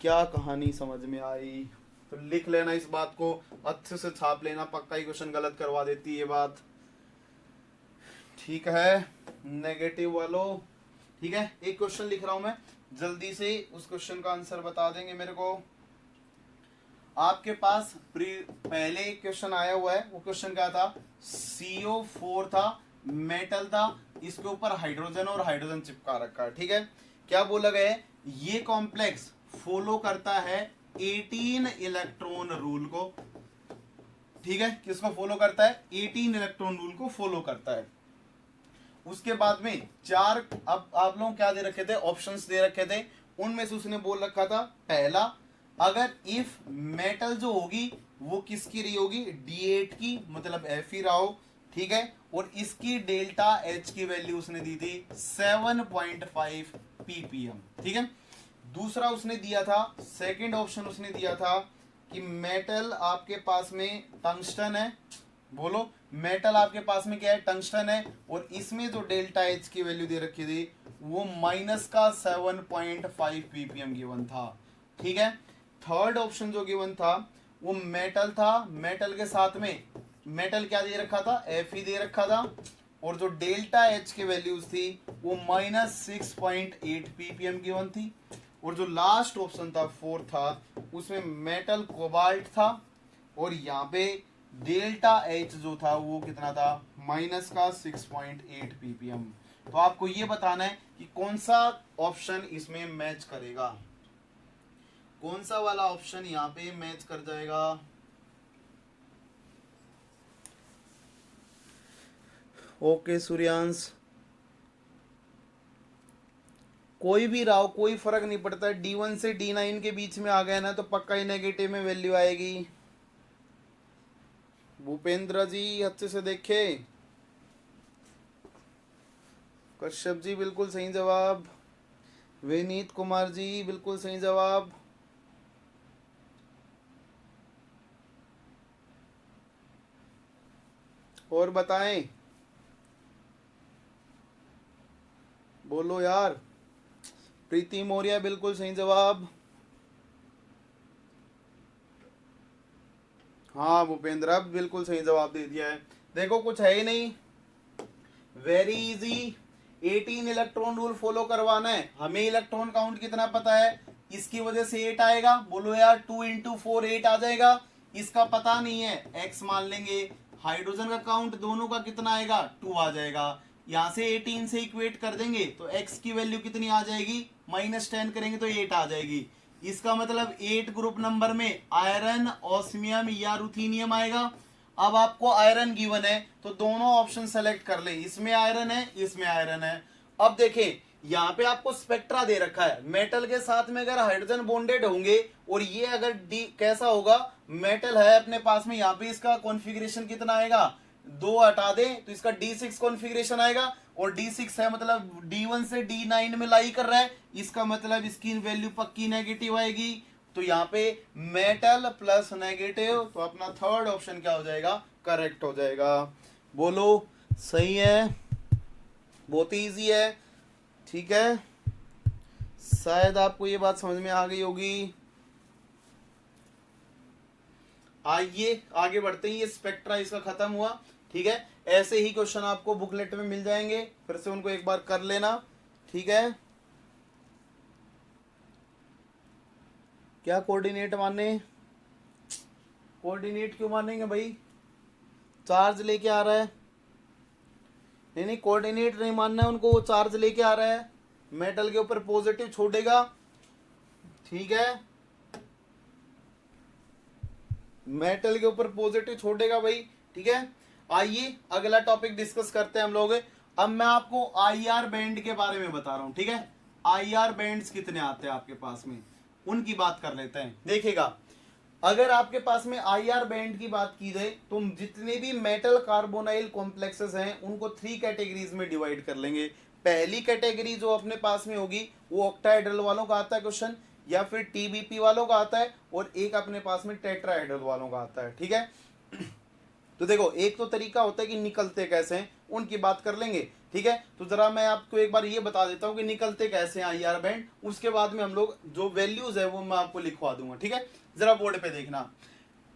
क्या कहानी समझ में आई, तो लिख लेना इस बात को, अच्छे से छाप लेना, पक्का ही क्वेश्चन गलत करवा देती है ये बात। ठीक है, नेगेटिव वालों। ठीक है, एक क्वेश्चन लिख रहा हूं मैं, जल्दी से उस क्वेश्चन का आंसर बता देंगे मेरे को। आपके पास पहले एक क्वेश्चन आया हुआ है, वो क्वेश्चन क्या था, CO4 था, मेटल था, इसके ऊपर हाइड्रोजन और हाइड्रोजन चिपका रखा है। ठीक है, क्या बोला गया है, ये कॉम्प्लेक्स फॉलो करता है 18 इलेक्ट्रॉन रूल को। ठीक है, किसको फॉलो करता है, 18 इलेक्ट्रॉन रूल को फॉलो करता है। उसके बाद में चार, अब आप लोग क्या दे रखे थे, ऑप्शंस दे रखे थे, उनमें से उसने बोल रखा था, पहला, अगर इफ मेटल जो होगी वो किसकी रही होगी, D8 की, मतलब F ही रहा हो। ठीक है, और इसकी डेल्टा H की वैल्यू उसने दी थी 7.5 ppm। ठीक है, दूसरा उसने दिया था, सेकंड ऑप्शन उसने दिया था कि मेटल आपके पास में टंगस्टन है, बोलो, मेटल आपके पास में क्या है, टंगस्टन है, और इसमें जो डेल्टा एच की वैल्यू दे रखी थी वो -7.5 ppm गिवन था। ठीक है, थर्ड ऑप्शन जो गिवन था वो मेटल था, मेटल के साथ में मेटल क्या दे रखा था, Fe दे रखा था, और जो डेल्टा एच की वैल्यूज थी वो -6.8 ppm गिवन थी, और जो लास्ट ऑप्शन था फोर्थ था उसमें मेटल कोबाल्ट था, और यहाँ पे डेल्टा एच जो था वो कितना था, -6.8 ppm। तो आपको ये बताना है कि कौन सा ऑप्शन इसमें मैच करेगा, कौन सा वाला ऑप्शन यहाँ पे मैच कर जाएगा। ओके सूर्यांश, कोई भी रहा हो कोई फर्क नहीं पड़ता, D1 से D9 के बीच में आ गया ना तो पक्का ही नेगेटिव में वैल्यू आएगी। भूपेंद्र जी अच्छे से देखे, कश्यप जी बिल्कुल सही जवाब, विनीत कुमार जी बिल्कुल सही जवाब। और बताएं, बोलो यार, प्रीति मौर्य बिल्कुल सही जवाब। हाँ भूपेंद्र अब बिल्कुल सही जवाब दे दिया है। देखो कुछ है ही नहीं, very easy, 18 electron rule follow करवाना है, हमें इलेक्ट्रॉन काउंट कितना पता है, इसकी वजह से 8 आएगा। बोलो यार 2 × 4 8 आ जाएगा, इसका पता नहीं है x मान लेंगे, हाइड्रोजन का काउंट दोनों का कितना आएगा, 2 आ जाएगा, यहां से 18 से इक्वेट कर देंगे तो x की वैल्यू कितनी आ जाएगी, -10 करेंगे तो 8 आ जाएगी। इसका मतलब 8 ग्रुप नंबर में आयरन, ऑस्मियम या रुथीनियम आएगा। अब आपको आयरन गिवन है तो दोनों ऑप्शन सेलेक्ट कर ले, इसमें आयरन है इसमें आयरन है। अब देखें यहाँ पे आपको स्पेक्ट्रा दे रखा है, मेटल के साथ में अगर हाइड्रोजन बॉन्डेड होंगे और ये अगर डी कैसा होगा, मेटल है अपने पास में, यहाँ पे इसका कॉन्फ़िगरेशन कितना आएगा, 2 हटा दे तो इसका D6 कॉन्फ़िगरेशन आएगा, और D6 है मतलब D1 से D9 में लाई कर रहा है, इसका मतलब इसकी वैल्यू पक्की नेगेटिव आएगी। तो यहाँ पे मेटल प्लस नेगेटिव, तो अपना थर्ड ऑप्शन क्या हो जाएगा, करेक्ट हो जाएगा। बोलो सही है, बहुत ही इजी है। ठीक है, शायद आपको ये बात समझ में आ गई होगी। आइए आगे बढ़ते हैं, ये स्पेक्ट्रा इसका खत्म हुआ। ठीक है, ऐसे ही क्वेश्चन आपको बुकलेट में मिल जाएंगे, फिर से उनको एक बार कर लेना। ठीक है, क्या कोऑर्डिनेट माने, कोऑर्डिनेट क्यों मानेंगे भाई, चार्ज लेके आ रहा है, नहीं नहीं कोऑर्डिनेट नहीं मानना है उनको, वो चार्ज लेके आ रहा है, मेटल के ऊपर पॉजिटिव छोड़ेगा। ठीक है, मेटल के ऊपर पॉजिटिव छोड़ेगा भाई। ठीक है, आइए अगला टॉपिक डिस्कस करते हैं हम लोग। अब मैं आपको IR बैंड के बारे में बता रहा हूं। ठीक है, IR बैंड्स कितने आते हैं आपके पास में, उनकी बात कर लेते हैं। देखिएगा, अगर आपके पास में IR बैंड की बात की जाए तो जितने भी मेटल कार्बोनाइल कॉम्प्लेक्सेस हैं उनको 3 कैटेगरीज में डिवाइड कर लेंगे। पहली कैटेगरी जो अपने पास में होगी वो ऑक्टाहेड्रल वालों का आता है क्वेश्चन, या फिर TBP वालों का आता है, और एक अपने पास में टेट्राहेड्रल वालों का आता है। ठीक है, तो देखो एक तो तरीका होता है कि निकलते कैसे हैं, उनकी बात कर लेंगे। ठीक है, तो जरा मैं आपको एक बार ये बता देता हूं कि निकलते कैसे हैं IR बैंड, उसके बाद में हम लोग जो वैल्यूज है वो मैं आपको लिखवा दूंगा। ठीक है, जरा बोर्ड पे देखना।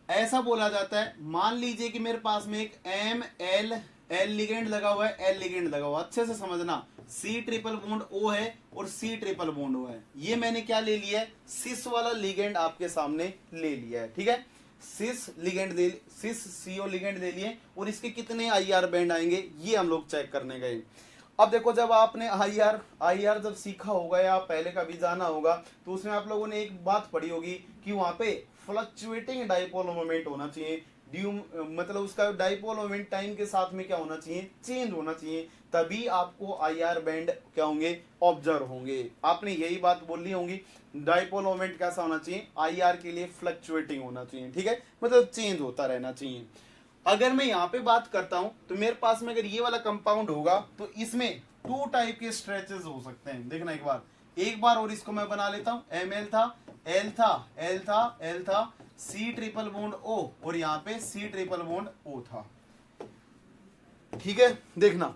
ऐसा बोला जाता है, मान लीजिए कि मेरे पास में एक ML लिगेंड लगा हुआ है, L लिगेंड लगा हुआ, अच्छे से समझना, C ट्रिपल बॉन्ड O है और C ट्रिपल बॉन्ड O है। ये मैंने क्या ले लिया है, सिस वाला लिगेंड आपके सामने ले लिया है। ठीक है, सिस CO लिगेंड ले लिए, और इसके कितने IR बैंड आएंगे ये हम लोग चेक करने गए। अब देखो, जब आपने IR जब सीखा होगा या पहले कभी जाना होगा तो उसमें आप लोगों ने एक बात पढ़ी होगी कि वहां पे फ्लक्चुएटिंग डाइपोल मोमेंट होना चाहिए, मतलब उसका डाइपोल मोमेंट टाइम के साथ में क्या होना चाहिए, चेंज होना चाहिए, तभी आपको IR बैंड क्या होंगे, ऑब्जर्व होंगे। आपने यही बात बोली होंगी, डाइपोल मोमेंट कैसा होना चाहिए, IR के लिए फ्लक्चुएटिंग होना चाहिए। ठीक है, मतलब चेंज होता रहना चाहिए। अगर मैं यहाँ पे बात करता हूं तो मेरे पास में अगर ये वाला कंपाउंड होगा तो इसमें 2 टाइप के स्ट्रेचेस हो सकते हैं। देखना एक बार और इसको मैं बना लेता हूं, ML था, L था, L था, L था, C ट्रिपल बॉन्ड O, और यहाँ पे C ट्रिपल बॉन्ड O था। ठीक है, देखना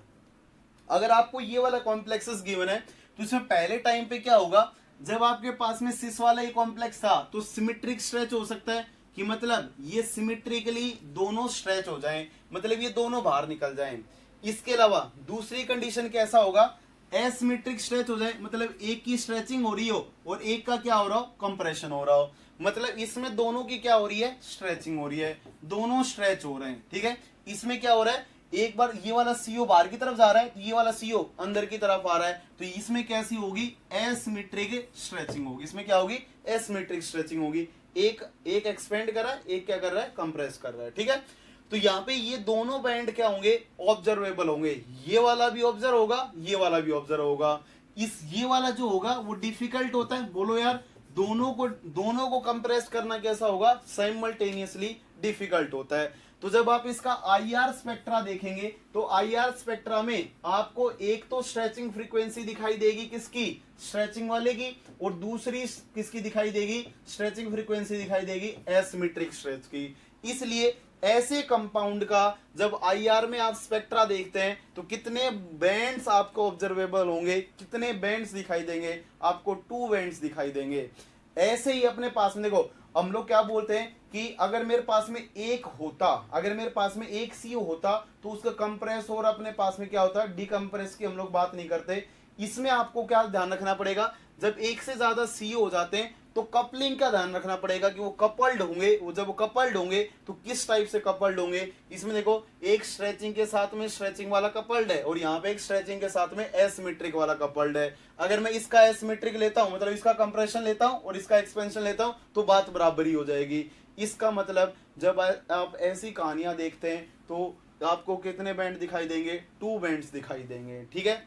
अगर आपको ये वाला कॉम्प्लेक्सेस गिवन है तो इसमें पहले टाइम पे क्या होगा, जब आपके पास में सिस वाला ये कॉम्प्लेक्स था तो सिमेट्रिक स्ट्रेच हो सकता है कि मतलब ये सिमेट्रिकली दोनों स्ट्रेच हो जाएं, मतलब ये दोनों बाहर निकल जाएं। इसके अलावा दूसरी कंडीशन कैसा होगा, एसिमेट्रिक स्ट्रेच हो जाए, मतलब एक की स्ट्रेचिंग हो रही हो और एक का क्या हो रहा हो, कंप्रेशन हो रहा हो, मतलब इसमें दोनों की क्या हो रही है, स्ट्रेचिंग हो रही है, दोनों स्ट्रेच हो रहे हैं। ठीक है, इसमें क्या हो रहा है, एक बार ये वाला सीओ बाहर की तरफ जा रहा है तो ये वाला सीओ अंदर की तरफ आ रहा है, तो इसमें कैसी होगी, एसिमेट्रिक स्ट्रेचिंग होगी। इसमें क्या होगी, एसिमेट्रिक स्ट्रेचिंग होगी। एक एक्सपेंड कर रहा है, एक क्या कर रहा है, कंप्रेस कर रहा है। ठीक है, तो यहाँ पे ये दोनों बैंड क्या होंगे, ऑब्जर्वेबल होंगे, ये वाला भी ऑब्जर्व होगा, ये वाला भी ऑब्जर्व होगा। ये वाला जो होगा वो डिफिकल्ट होता है, बोलो यार, दोनों को कंप्रेस करना कैसा होगा, साइमल्टेनियसली डिफिकल्ट होता है। तो जब आप इसका आईआर स्पेक्ट्रा देखेंगे तो आईआर स्पेक्ट्रा में आपको एक तो स्ट्रेचिंग फ्रीक्वेंसी दिखाई देगी, किसकी, स्ट्रेचिंग वाले की, और दूसरी किसकी दिखाई देगी, स्ट्रेचिंग फ्रीक्वेंसी दिखाई देगी एसिमेट्रिक स्ट्रेच की। इसलिए ऐसे कंपाउंड का जब आईआर में आप स्पेक्ट्रा देखते हैं तो कितने बैंड्स आपको ऑब्जर्वेबल होंगे, कितने बैंड्स दिखाई देंगे, आपको 2 बैंड्स दिखाई देंगे। ऐसे ही अपने पास में देखो, हम लोग क्या बोलते हैं कि अगर मेरे पास में एक होता, अगर मेरे पास में एक सीओ होता तो उसका कंप्रेस और अपने पास में क्या होता है, डिकम्प्रेस की हम लोग बात नहीं करते। इसमें आपको क्या ध्यान रखना पड़ेगा, जब एक से ज्यादा सीओ हो जाते हैं तो कपलिंग का ध्यान रखना पड़ेगा कि वो कपल्ड होंगे, वो जब वो कपल्ड होंगे तो किस टाइप से कपल्ड होंगे। इसमें देखो एक स्ट्रेचिंग के साथ में स्ट्रेचिंग वाला कपल्ड है और यहाँ पे एक स्ट्रेचिंग के साथ में एसिमेट्रिक वाला कपल्ड है। अगर मैं इसका एसिमेट्रिक लेता हूँ, मतलब इसका कंप्रेशन लेता हूँ और इसका एक्सपेंशन लेता हूँ, तो बात बराबरी हो जाएगी। इसका मतलब जब आप ऐसी कहानियां देखते हैं तो आपको कितने बैंड दिखाई देंगे, 2 बैंड्स दिखाई देंगे। ठीक है,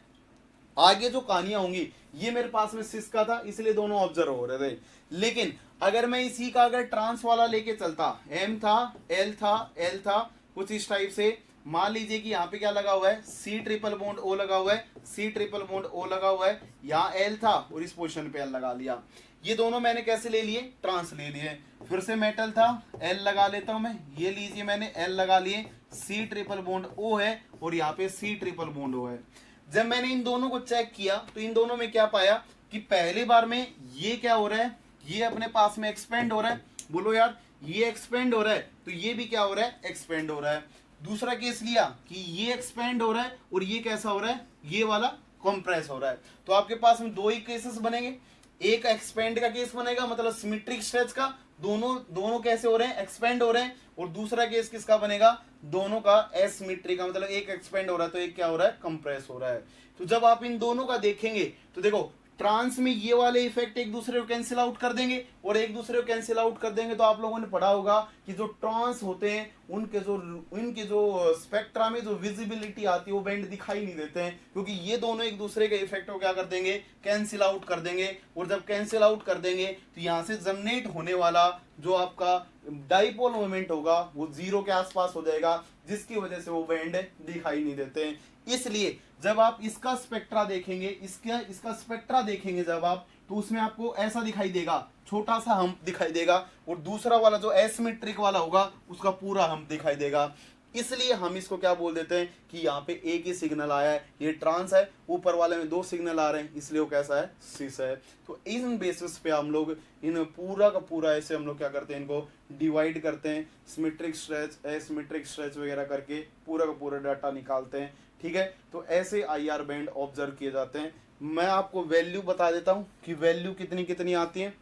आगे जो कहानियां होंगी, ये मेरे पास में सिस का था इसलिए दोनों ऑब्जर्व हो रहे थे, लेकिन अगर मैं इसी का अगर ट्रांस वाला लेके चलता, एम था, एल था, एल था, कुछ इस टाइप से, मान लीजिए कि यहाँ पे क्या लगा हुआ है, सी ट्रिपल बॉन्ड ओ लगा हुआ है, सी ट्रिपल बॉन्ड ओ लगा हुआ है, यहाँ एल था और इस पोजीशन पे एल लगा लिया। ये दोनों मैंने कैसे ले लिए, ट्रांस ले लिए। फिर से मेटल था, एल लगा लेता हूं मैं, ये लीजिए मैंने एल लगा लिए, सी ट्रिपल बॉन्ड ओ है और यहाँ पे सी ट्रिपल बॉन्ड ओ है। जब मैंने इन दोनों को चेक किया तो इन दोनों में क्या पाया कि पहली बार में ये क्या हो रहा है, ये अपने पास में एक्सपेंड हो रहा है, बोलो यार, ये एक्सपेंड हो रहा है तो ये भी क्या हो रहा है, एक्सपेंड हो रहा है। दूसरा केस लिया कि ये एक्सपेंड हो रहा है और ये कैसा हो रहा है, ये वाला कंप्रेस हो रहा है। तो आपके पास में 2 ही केसेस बनेंगे, एक एक्सपेंड का केस बनेगा, मतलब सिमेट्रिक स्ट्रेच का, दोनों कैसे हो रहे हैं, एक्सपेंड हो रहे हैं, और दूसरा केस किसका बनेगा, दोनों का एसिमेट्रिक का, मतलब एक एक्सपेंड हो रहा है तो एक क्या हो रहा है, कंप्रेस हो रहा है। तो जब आप इन दोनों का देखेंगे तो देखो ट्रांस में ये वाले इफेक्ट एक दूसरे को कैंसिल आउट कर देंगे और एक दूसरे को कैंसिल आउट कर देंगे। तो आप लोगों ने पढ़ा होगा कि जो ट्रांस होते हैं उनके जो स्पेक्ट्रा में जो विजिबिलिटी आती है वो बैंड दिखाई नहीं देते हैं, क्योंकि ये दोनों एक दूसरे के इफेक्ट को क्या कर देंगे, कैंसिल आउट कर देंगे। और जब कैंसिल आउट कर देंगे तो यहाँ से जनरेट होने वाला जो आपका डाइपोल मोमेंट होगा वो 0 के आसपास हो जाएगा, जिसकी वजह से वो बैंड दिखाई नहीं देते हैं। इसलिए जब आप इसका स्पेक्ट्रा देखेंगे, इसका स्पेक्ट्रा देखेंगे जब आप, तो उसमें आपको ऐसा दिखाई देगा, छोटा सा हम्प दिखाई देगा, और दूसरा वाला जो एसिमेट्रिक वाला होगा उसका पूरा हम्प दिखाई देगा। इसलिए हम इसको क्या बोल देते हैं कि यहाँ पे एक ही सिग्नल आया है, ये ट्रांस है, ऊपर वाले में 2 सिग्नल आ रहे हैं, इसलिए वो कैसा है, सिस है। तो इन बेसिस पे हम लोग इन पूरा का पूरा ऐसे हम लोग क्या करते हैं, इनको डिवाइड करते हैं, सिमेट्रिक स्ट्रेच, एसिमेट्रिक स्ट्रेच वगैरह करके पूरा का पूरा डाटा निकालते हैं। ठीक है, तो ऐसे आईआर बैंड ऑब्जर्व किए जाते हैं। मैं आपको वैल्यू बता देता हूँ कि वैल्यू कितनी कितनी आती है,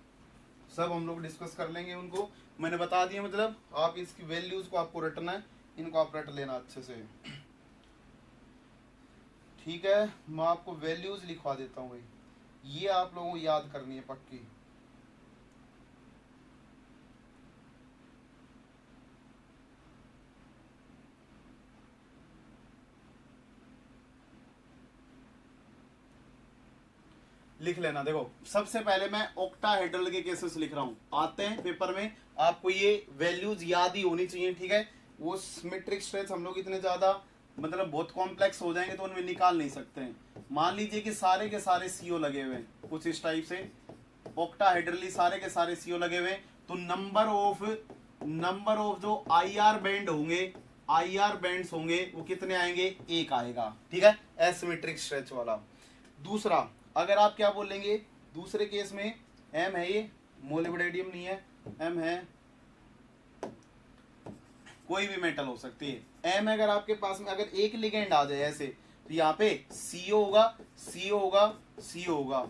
सब हम लोग डिस्कस कर लेंगे उनको, मैंने बता दिया, मतलब आप इसकी वैल्यूज को आपको रटना है, इनको आप रट लेना अच्छे से। ठीक है, मैं आपको वैल्यूज लिखवा देता हूँ भाई, ये आप लोगों को याद करनी है पक्की। लिख लेना। देखो सबसे पहले मैं ऑक्टाहेड्रल के केसेस लिख रहा हूँ, आते हैं पेपर में, आपको ये वैल्यूज याद ही होनी चाहिए। ठीक है, वो सिमेट्रिक स्ट्रेच हम लोग इतने ज्यादा मतलब बहुत कॉम्प्लेक्स हो जाएंगे तो उनमें निकाल नहीं सकते हैं। मान लीजिए कि सारे के सारे सीओ लगे हुए हैं कुछ इस टाइप से, ऑक्टाहेड्रली सारे के सारे सीओ लगे हुए हैं, तो नंबर ऑफ जो आईआर बैंड होंगे IR बैंड्स होंगे वो कितने आएंगे, एक आएगा, ठीक है, एसिमेट्रिक स्ट्रेच वाला। दूसरा अगर आप क्या बोलेंगे, दूसरे केस में M है, ये मोलिब्डेनम नहीं है, M है कोई भी मेटल हो सकती है। M अगर आपके पास में अगर एक लिगेंड आ जाए ऐसे, तो यहाँ पे CO होगा, CO होगा, CO होगा,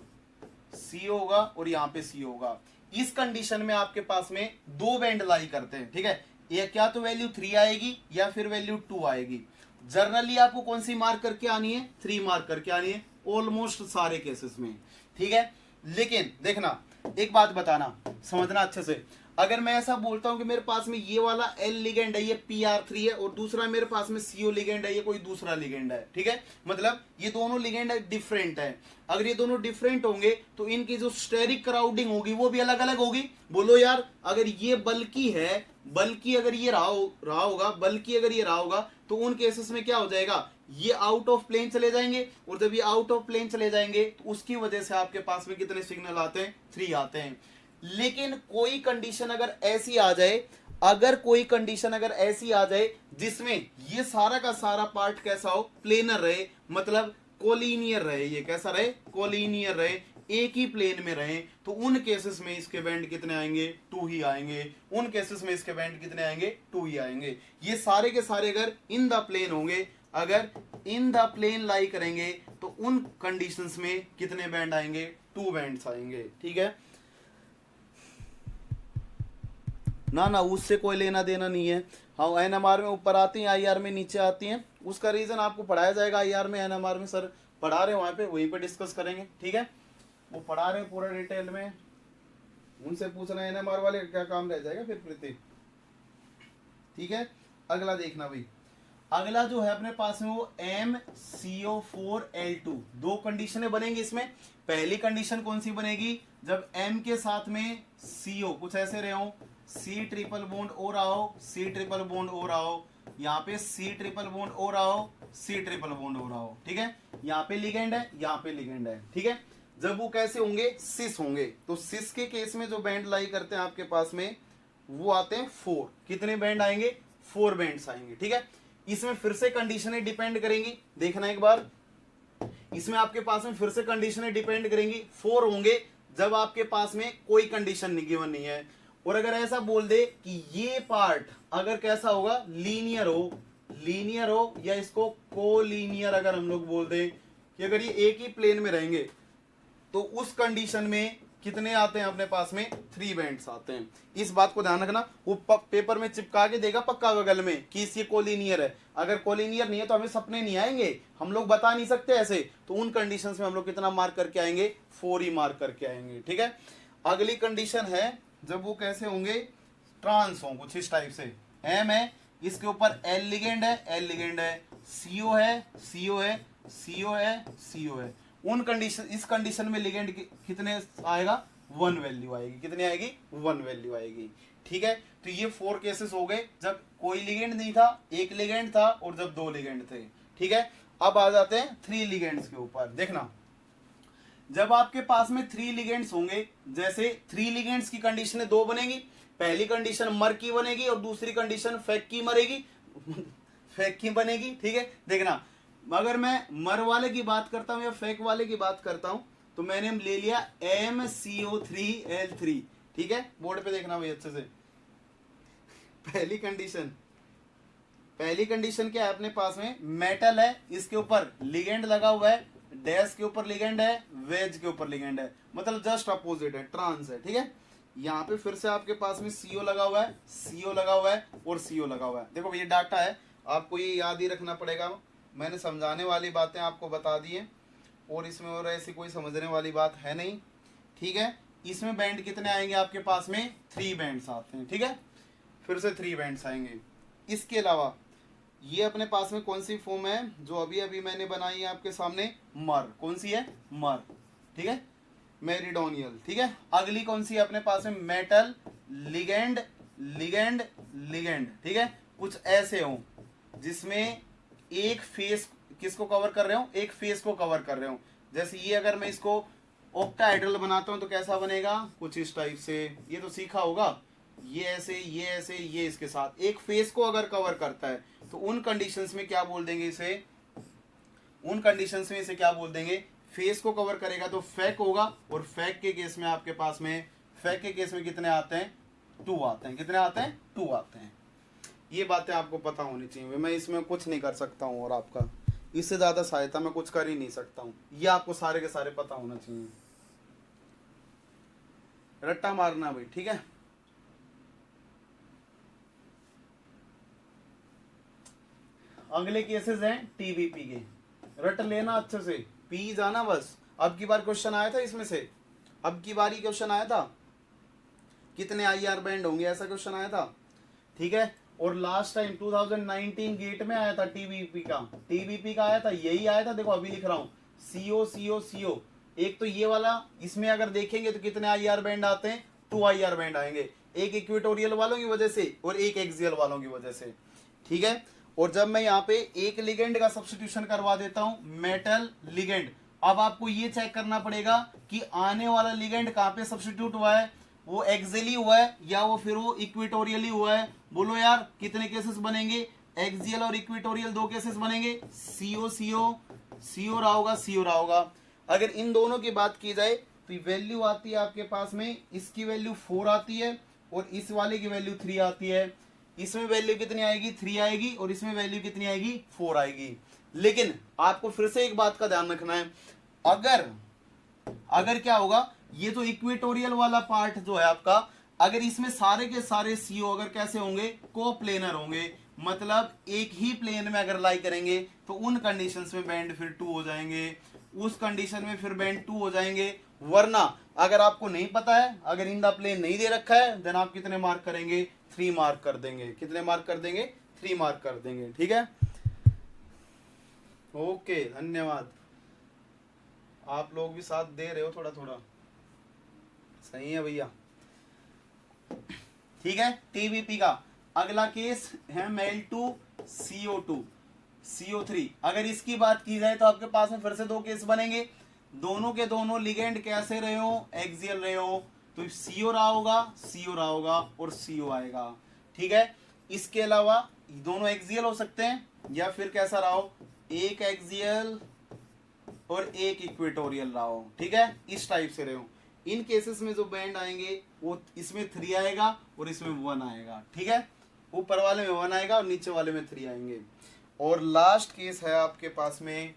CO होगा और यहाँ पे CO होगा। इस कंडीशन में आपके पास में दो बैंड लाई करते हैं, ठीक है, ये क्या तो वैल्यू 3 आएगी या फिर वैल्यू 2 आएगी। जनरली आपको कौन सी मार्क करके आनी है, 3 मार्क करके आनी है ऑलमोस्ट सारे केसेस में, ठीक है। लेकिन देखना, एक बात बताना, समझना अच्छे से, अगर मैं ऐसा बोलता हूं कि मेरे पास में ये वाला L लिगेंड है, ये PR3 है, और दूसरा मेरे पास में CO लिगेंड है, ये कोई दूसरा लिगेंड है, ठीक है, मतलब ये दोनों लिगेंड डिफरेंट है। अगर ये दोनों डिफरेंट होंगे तो इनकी जो स्टेरिक क्राउडिंग होगी वो भी अलग अलग होगी। बोलो यार, अगर ये बल्कि है, बल्कि अगर ये रहा होगा, बल्कि अगर ये रहा होगा, तो उन केसेस में क्या हो जाएगा, ये आउट ऑफ प्लेन चले जाएंगे, और जब ये आउट ऑफ प्लेन चले जाएंगे तो उसकी वजह से आपके पास में कितने सिग्नल आते हैं, 3 आते हैं। लेकिन कोई कंडीशन अगर ऐसी आ जाए, अगर कोई कंडीशन अगर ऐसी आ जाए जिसमें ये सारा का सारा पार्ट कैसा हो, प्लेनर रहे, मतलब कोलिनियर रहे, ये कैसा रहे, कोलिनियर रहे, एक ही प्लेन में रहे, तो उन केसेस में इसके बैंड कितने आएंगे, 2 ही आएंगे। उन केसेस में इसके बैंड कितने आएंगे, 2 ही आएंगे। ये सारे के सारे अगर इन द प्लेन होंगे, अगर इन द प्लेन लाई करेंगे, तो उन कंडीशंस में कितने बैंड आएंगे, 2 बैंड्स आएंगे, ठीक है ना, उससे कोई लेना देना नहीं है। हाँ, NMR में ऊपर आती हैं, IR में नीचे आती हैं, उसका रीजन आपको पढ़ाया जाएगा IR में, NMR में सर पढ़ा रहे हैं, वहां पे वहीं पे डिस्कस करेंगे, ठीक है, वो पढ़ा रहे हैं पूरा डिटेल में, उनसे पूछना है NMR वाले क्या काम रह जाएगा फिर प्रीति, ठीक है। अगला देखना भाई, अगला जो है अपने पास में वो MCO4L2, दो कंडीशनें बनेंगी इसमें। पहली कंडीशन कौन सी बनेगी, जब M के साथ में CO कुछ ऐसे रहे हो, C ट्रिपल बॉन्ड और आओ, C ट्रिपल बॉन्ड और आओ, यहाँ पे C ट्रिपल बॉन्ड और आओ, C ट्रिपल बॉन्ड और आओ, ठीक है, यहाँ पे लिगेंड है, यहाँ पे लिगेंड है, ठीक है। जब वो कैसे होंगे, सिस होंगे, तो सिस के केस में जो बैंड लाई करते हैं आपके पास में वो आते हैं 4। कितने बैंड आएंगे, 4 बैंड्स आएंगे, ठीक है। इसमें फिर से कंडीशनें डिपेंड करेंगी, देखना एक बार, इसमें आपके पास में फिर से कंडीशनें डिपेंड करेंगी। 4 होंगे जब आपके पास में कोई कंडीशन गिवन नहीं है, और अगर ऐसा बोल दे कि ये पार्ट अगर कैसा होगा, लीनियर हो या इसको कोलिनियर अगर हम लोग बोल दें कि अगर ये एक ही प्लेन में रहेंगे, तो उस कंडीशन में कितने आते हैं अपने पास में, 3 बैंड्स आते हैं। इस बात को ध्यान रखना, वो पेपर में चिपका के देगा पक्का बगल में कि ये कोलिनियर है। अगर कोलिनियर नहीं है तो हमें सपने नहीं आएंगे, हम लोग बता नहीं सकते ऐसे, तो उन कंडीशंस में हम लोग कितना मार्क करके आएंगे, 4 ही मार्क करके आएंगे, ठीक है। अगली कंडीशन है जब वो कैसे होंगे, ट्रांस हो, कुछ इस टाइप से, M है, इसके ऊपर L लिगेंड है, CO है, CO है, CO है, CO है, उन कंडीशन, इस कंडीशन में लिगेंड कितने आएगा, 1 वैल्यू आएगी, कितनी आएगी, 1 वैल्यू आएगी, ठीक है। तो ये 4 केसेस हो गए जब कोई लिगेंड नहीं था, एक लिगेंड था, और जब 2 लिगेंड थे, ठीक है। अब आ जाते हैं 3 लिगेंड्स के ऊपर। देखना, जब आपके पास में 3 लिगेंड्स होंगे, जैसे 3 लिगेंड्स की कंडीशनें 2 बनेगी, पहली कंडीशन मर की बनेगी और दूसरी कंडीशन फेक की मरेगी फेक की बनेगी, ठीक है। देखना, अगर मैं मर वाले की बात करता हूं या फेक वाले की बात करता हूं, तो मैंने ले लिया MCO3L3, ठीक है, बोर्ड पे देखना भाई अच्छे से। पहली कंडीशन क्या है, अपने पास में मेटल है, इसके ऊपर लिगेंड लगा हुआ है, डैश के ऊपर लिगेंड है, वेज के ऊपर लिगेंड है, मतलब जस्ट अपोजिट है, ट्रांस है, ठीक है। यहाँ पे फिर से आपके पास में CO लगा हुआ है, CO लगा हुआ है और CO लगा हुआ है। देखो ये डाटा है, आपको ये याद ही रखना पड़ेगा, मैंने समझाने वाली बातें आपको बता दी हैं, और इसमें और ऐसी कोई समझने वाली बात है नहीं, ठीक है। इसमें बैंड कितने आएंगे आपके पास में, 3 बैंड्स आते हैं, ठीक है, फिर से 3 बैंड्स आएंगे। इसके अलावा ये अपने पास में कौन सी फॉर्म है जो अभी अभी मैंने बनाई है आपके सामने, मर, कौन सी है, मर, ठीक है, मेरिडोनियल, ठीक है। अगली कौन सी है अपने पास में, मेटल लिगेंड लिगेंड लिगेंड, ठीक है। कुछ ऐसे हो जिसमें एक फेस किसको कवर कर रहे हो, एक फेस को कवर कर रहे हो, जैसे ये अगर मैं इसको ऑक्टाहेड्रल बनाता हूं तो कैसा बनेगा, कुछ इस टाइप से, ये तो सीखा होगा, ये ऐसे, ये ऐसे, ये इसके साथ एक फेस को अगर कवर करता है, तो उन कंडीशंस में क्या बोल देंगे इसे, उन कंडीशंस में इसे क्या बोल देंगे, फेस को कवर करेगा तो फेक होगा, और फेक के केस में आपके पास में, फेक के केस में कितने आते हैं, 2 आते हैं। कितने आते हैं, 2 आते हैं। ये बातें आपको पता होनी चाहिए। मैं इसमें कुछ नहीं कर सकता हूँ, और आपका इससे ज्यादा सहायता मैं कुछ कर ही नहीं सकता हूँ। ये आपको सारे के सारे पता होना चाहिए। रट्टा मारना भाई, ठीक है। अगले केसेस हैं टीबीपी के, रट लेना अच्छे से, पी जाना बस। अब की बार क्वेश्चन आया था इसमें से, अब की बार ही क्वेश्चन आया था, कितने आईआर बैंड होंगे, ऐसा क्वेश्चन आया था, ठीक है। और लास्ट टाइम 2019 गेट में आया था टीबीपी का, टीबीपी का आया था, यही आया था। देखो अभी लिख रहा हूं, सीओ सीओ सीओ। एक तो ये वाला, इसमें अगर देखेंगे तो कितने आईआर बैंड आते हैं, 2 आईआर बैंड आएंगे, एक इक्वेटोरियल वालों की वजह से और एक एक्सियल वालों की वजह से, ठीक है। और जब मैं यहाँ पे एक लिगेंड का सब्स्टिट्यूशन करवा देता हूं, मेटल लिगेंड, अब आपको ये चेक करना पड़ेगा कि आने वाला लिगेंड कहाँ पे सब्स्टिट्यूट हुआ है, वो एक्सियली हुआ है या वो फिर वो इक्वेटोरियली हुआ है। बोलो यार कितने केसेस बनेंगे, एक्सियल और इक्वेटोरियल 2 केसेस बनेंगे, सीओ सीओ सीओ रहा होगा, सीओ रहा होगा। अगर इन दोनों की बात की जाए तो वैल्यू आती है आपके पास में, इसकी वैल्यू 4 आती है और इस वाले की वैल्यू 3 आती है। इसमें वैल्यू कितनी आएगी, 3 आएगी, और इसमें वैल्यू कितनी आएगी, 4 आएगी। लेकिन आपको फिर से एक बात का ध्यान रखना है, अगर क्या होगा, ये जो इक्वेटोरियल वाला पार्ट जो है आपका, अगर इसमें सारे के सारे सीओ अगर कैसे होंगे, कोप्लेनर होंगे, मतलब एक ही प्लेन में अगर लाई करेंगे, तो उन कंडीशंस में बैंड फिर 2 हो जाएंगे, उस कंडीशन में फिर बैंड 2 हो जाएंगे। वरना अगर आपको नहीं पता है, अगर इन द प्लेन नहीं दे रखा है, देन आप कितने मार्क करेंगे, 3 मार्क कर देंगे। कितने मार्क कर देंगे, 3 मार्क कर देंगे, ठीक है। ओके, धन्यवाद। आप लोग भी साथ दे रहे हो थोड़ा थोड़ा, सही है भैया, ठीक है। टीबीपी का अगला केस है Mel2CO2 CO3। अगर इसकी बात की जाए तो आपके पास में फिर से 2 केस बनेंगे, दोनों के दोनों लिगेंड कैसे रहे हो, एक्सियल रहे हो, तो सीओ रहा होगा, सीओ रहा होगा और सीओ आएगा, ठीक है। इसके अलावा दोनों एक्सियल हो सकते हैं, या फिर कैसा रहा हो, एक एक्सियल और एक इक्वेटोरियल रहा हो, ठीक है, इस टाइप से रहे हो। इन केसेस में जो बैंड आएंगे वो इसमें 3 आएगा और इसमें 1 आएगा, ठीक है। ऊपर वाले में 1 आएगा और नीचे वाले में 3 आएंगे। और लास्ट केस है आपके पास में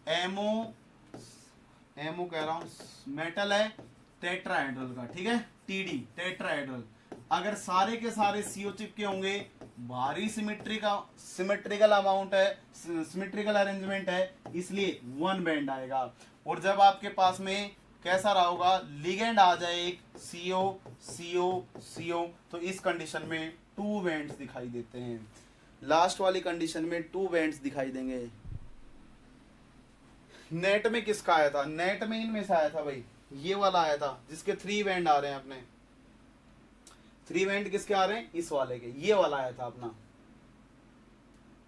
एमओ कह रहा हूं, मेटल है टेट्राहेड्रल का, ठीक है, टीडी टेट्राहेड्रल। अगर सारे के सारे सीओ चिपके होंगे, भारी सिमेट्रिकल अमाउंट है, सिमेट्रिकल अरेंजमेंट है, इसलिए 1 बैंड आएगा। और जब आपके पास में कैसा रहा होगा, लिगेंड आ जाए एक सीओ सीओ सीओ, तो इस कंडीशन में 2 बैंड्स दिखाई देते हैं। लास्ट वाली कंडीशन में 2 बैंड्स दिखाई देंगे। नेट में किसका आया था, नेट में इनमें से आया था भाई, ये वाला आया था जिसके 3 बैंड आ रहे हैं अपने, 3 बैंड किसके आ रहे हैं, इस वाले के, ये वाला आया था अपना।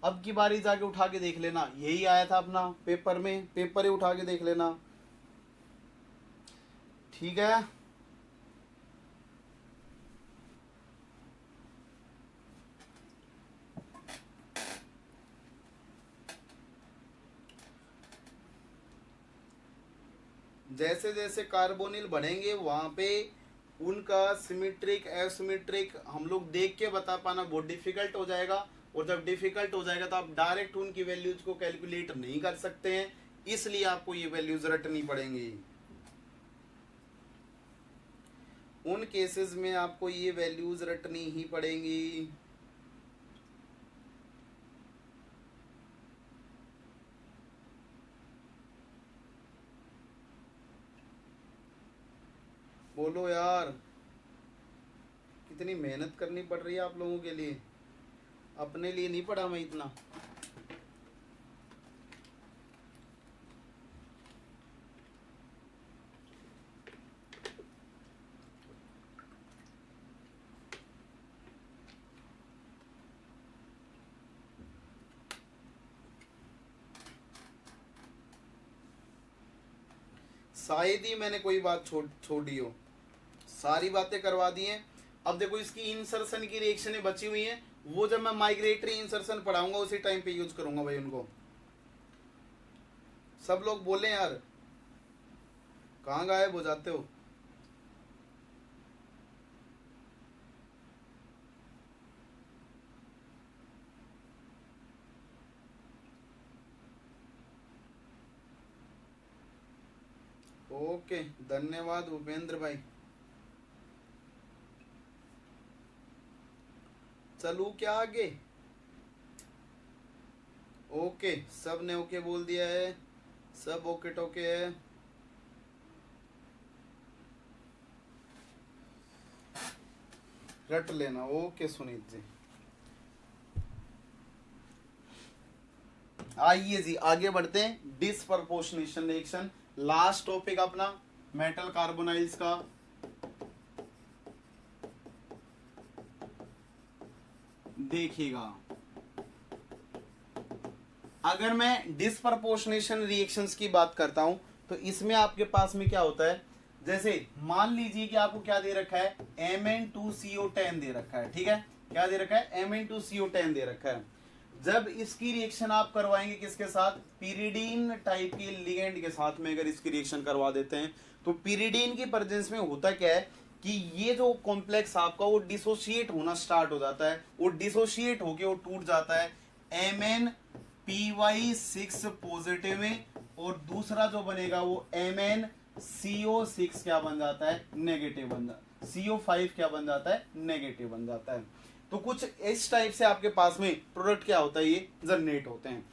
अब की बारी जाके उठा के देख लेना, यही आया था अपना पेपर में, पेपर ही उठा के देख लेना, ठीक है। जैसे जैसे कार्बोनिल बनेंगे वहां पे उनका सिमेट्रिक एसिमेट्रिक हम लोग देख के बता पाना बहुत डिफिकल्ट हो जाएगा। और जब डिफिकल्ट हो जाएगा तो आप डायरेक्ट उनकी वैल्यूज को कैलकुलेट नहीं कर सकते हैं, इसलिए आपको ये वैल्यूज रटनी पड़ेंगी। उन केसेस में आपको ये वैल्यूज रटनी ही पड़ेंगी। बोलो यार, कितनी मेहनत करनी पड़ रही है आप लोगों के लिए, अपने लिए नहीं पढ़ा मैं इतना। शायद ही मैंने कोई बात छोड़ दी हो, सारी बातें करवा दी हैं। अब देखो इसकी इंसर्शन की रिएक्शनें बची हुई हैं, वो जब मैं माइग्रेटरी इंसर्शन पढ़ाऊंगा उसी टाइम पे यूज करूंगा भाई उनको। सब लोग बोले यार कहाँ गायब हो जाते हो। ओके धन्यवाद भूपेंद्र भाई। चलू क्या आगे? ओके सब ने ओके बोल दिया है, सब ओके टोके है। रट लेना। ओके सुनीत जी, आइए जी आगे बढ़ते हैं। डिसप्रपोर्शनेशन रिएक्शन, लास्ट टॉपिक अपना मेटल कार्बोनाइल्स का। देखिएगा अगर मैं डिसप्रपोर्शनेशन रिएक्शंस की बात करता हूं तो इसमें आपके पास में क्या होता है, जैसे मान लीजिए कि आपको क्या दे रखा है, Mn2CO10 दे रखा है, ठीक है, क्या दे रखा है, Mn2CO10 दे रखा है। जब इसकी रिएक्शन आप करवाएंगे किसके साथ, पिरिडीन टाइप के लिगेंड के साथ में अगर इसकी रिएक्शन करवा देते हैं तो पिरिडीन की प्रेजेंस में होता क्या है कि ये जो कॉम्प्लेक्स आपका वो डिसोशिएट होना स्टार्ट हो जाता है, वो डिसोशिएट होके वो टूट जाता है MnPy6 पॉजिटिव में, और दूसरा जो बनेगा वो MnCO6 क्या बन जाता है, नेगेटिव बन जाता है, CO5 क्या बन जाता है, नेगेटिव बन जाता है। तो कुछ इस टाइप से आपके पास में प्रोडक्ट क्या होता है, ये जनरेट होते हैं।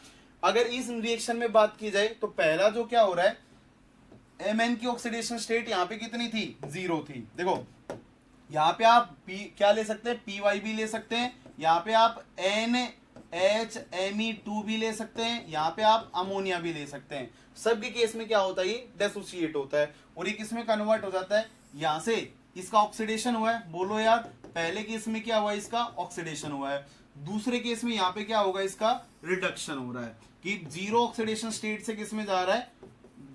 अगर इस रिएक्शन में बात की जाए तो पहला जो क्या हो रहा है, Mn की ऑक्सीडेशन स्टेट यहाँ पे कितनी थी, 0 थी। देखो यहाँ पे आप क्या ले सकते हैं, Py भी ले सकते हैं, यहाँ पे आप NHMe2 भी ले सकते हैं, यहाँ पे आप अमोनिया भी ले सकते हैं। सबके केस में क्या होता है, ये डिसोसिएट होता है और ये किस में कन्वर्ट हो जाता है, यहाँ से इसका ऑक्सीडेशन हुआ है, बोलो यार पहले केस में क्या हुआ है, इसका ऑक्सीडेशन हुआ है, दूसरे केस में यहाँ पे क्या होगा, इसका रिडक्शन हो रहा है कि जीरो ऑक्सीडेशन स्टेट से किस में जा रहा है,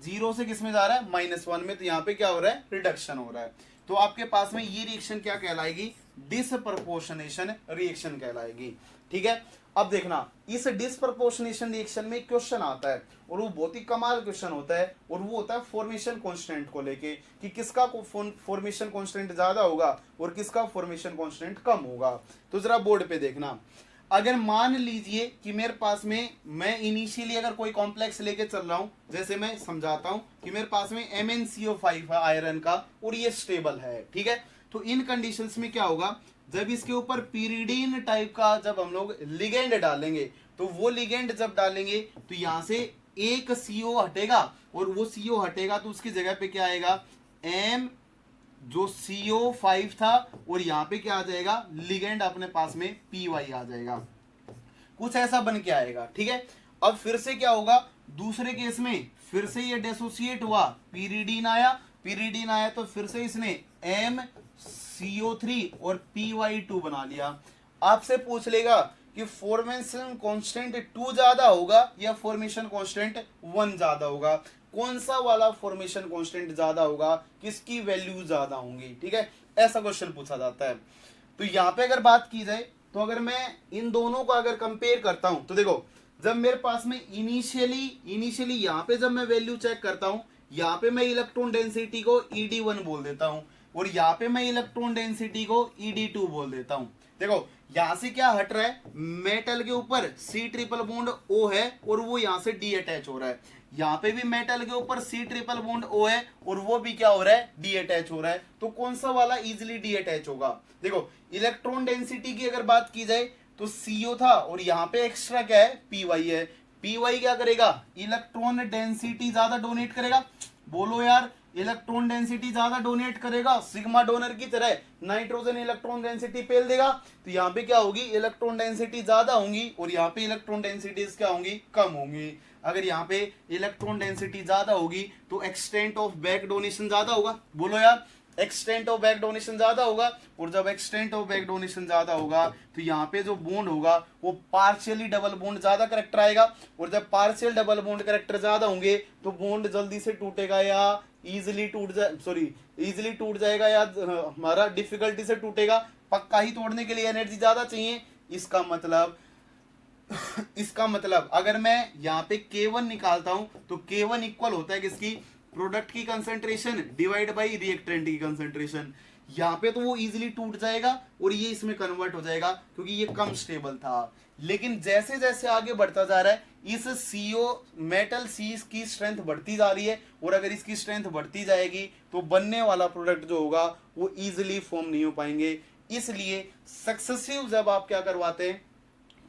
जीरो से किस में जा रहा है, -1 में, तो यहाँ पे क्या हो रहा है, रिडक्शन हो रहा है। तो आपके पास में ये रिएक्शन क्या कहलाएगी, डिसप्रपोर्शनेशन रिएक्शन कहलाएगी, ठीक है। अब देखना इस डिसप्रपोर्शनेशन रिएक्शन में क्वेश्चन आता है और वो बहुत ही कमाल क्वेश्चन होता है, और वो होता है फॉर्मेशन कांस्टेंट को लेके कि किसका फॉर्मेशन कांस्टेंट ज्यादा होगा और किसका फॉर्मेशन कांस्टेंट कम होगा। तो जरा बोर्ड पे देखना, अगर मान लीजिए कि मेरे पास में मैं इनिशियली अगर कोई कॉम्प्लेक्स लेके चल रहा हूं, जैसे मैं समझाता हूं कि मेरे पास में MnCO5 है आयरन का और ये स्टेबल है, ठीक है। तो इन कंडीशंस में क्या होगा, जब इसके ऊपर पिरिडीन टाइप का जब हम लोग लिगेंड डालेंगे तो वो लिगेंड जब डालेंगे तो यहां से एक CO हटेगा और वो CO हटेगा तो उसकी जगह पे क्या आएगा, M जो CO5 था और यहाँ पे क्या आ जाएगा, लिगेंड अपने पास में Py आ जाएगा, कुछ ऐसा बन के आएगा, ठीक है। अब फिर से क्या होगा, दूसरे केस में फिर से ये डिसोसिएट हुआ, पिरिडीन आया तो फिर से इसने MCO3 और Py2 बना लिया। आपसे पूछ लेगा कि फॉर्मेशन कांस्टेंट 2 ज्यादा होगा या फॉर्मेशन कांस्टेंट 1 ज्यादा होगा, कौन सा वाला फॉर्मेशन कांस्टेंट ज्यादा होगा, किसकी वैल्यू ज्यादा होंगी, ठीक है, ऐसा क्वेश्चन पूछा जाता है। तो यहाँ पे अगर बात की जाए तो अगर मैं इन दोनों को अगर कंपेयर करता हूं तो देखो, जब मेरे पास में इनिशियली यहाँ पे जब मैं वैल्यू चेक करता हूं, यहाँ पे मैं इलेक्ट्रॉन डेंसिटी को ED1 बोल देता हूं और यहाँ पे मैं इलेक्ट्रॉन डेंसिटी को ED2 बोल देता हूं। देखो यहां से क्या हट रहा है, मेटल के ऊपर C ट्रिपल बॉन्ड O है और वो यहां से डी अटैच हो रहा है, यहाँ पे भी मेटल के ऊपर C ट्रिपल बॉन्ड O है और वो भी क्या हो रहा है, डी अटैच हो रहा है। तो कौन सा वाला इजिली डी अटैच होगा, देखो इलेक्ट्रॉन डेंसिटी की अगर बात की जाए तो CO था और यहाँ पे एक्स्ट्रा क्या है, Py है। Py क्या करेगा, इलेक्ट्रॉन डेंसिटी ज्यादा डोनेट करेगा, बोलो यार इलेक्ट्रॉन डेंसिटी ज्यादा डोनेट करेगा, सिग्मा डोनर की तरह नाइट्रोजन इलेक्ट्रॉन डेंसिटी पेल देगा, तो यहाँ पे क्या होगी, इलेक्ट्रॉन डेंसिटी ज्यादा होंगी और यहाँ पे इलेक्ट्रॉन डेंसिटीज क्या होंगी, कम होंगी। अगर यहाँ पे इलेक्ट्रॉन डेंसिटी ज्यादा होगी तो एक्सटेंट ऑफ बैक डोनेशन ज्यादा होगा, बोलो यार एक्सटेंट ऑफ बैक डोनेशन ज्यादा होगा, और जब एक्सटेंट ऑफ बैक डोनेशन ज्यादा होगा तो यहाँ पे जो बॉन्ड होगा वो पार्शियली डबल बॉन्ड ज्यादा करेक्टर आएगा, और जब पार्शियल डबल बॉन्ड करेक्टर ज्यादा होंगे तो बॉन्ड जल्दी से टूटेगा या इजिली इजिली टूट जाएगा, या हमारा डिफिकल्टी से टूटेगा, पक्का ही तोड़ने के लिए एनर्जी ज्यादा चाहिए। इसका मतलब अगर मैं यहाँ पे K1 निकालता हूं तो K1 इक्वल होता है किसकी, प्रोडक्ट की कंसंट्रेशन डिवाइड बाई रिएक्टेंट की कंसंट्रेशन। यहाँ पे तो वो इजीली टूट जाएगा और ये इसमें कन्वर्ट हो जाएगा क्योंकि ये कम स्टेबल था। लेकिन जैसे जैसे आगे बढ़ता जा रहा है इस CO मेटल C की स्ट्रेंथ बढ़ती जा रही है, और अगर इसकी स्ट्रेंथ बढ़ती जाएगी तो बनने वाला प्रोडक्ट जो होगा वो इजिली फॉर्म नहीं हो पाएंगे। इसलिए सक्सेसिव जब आप क्या करवाते हैं,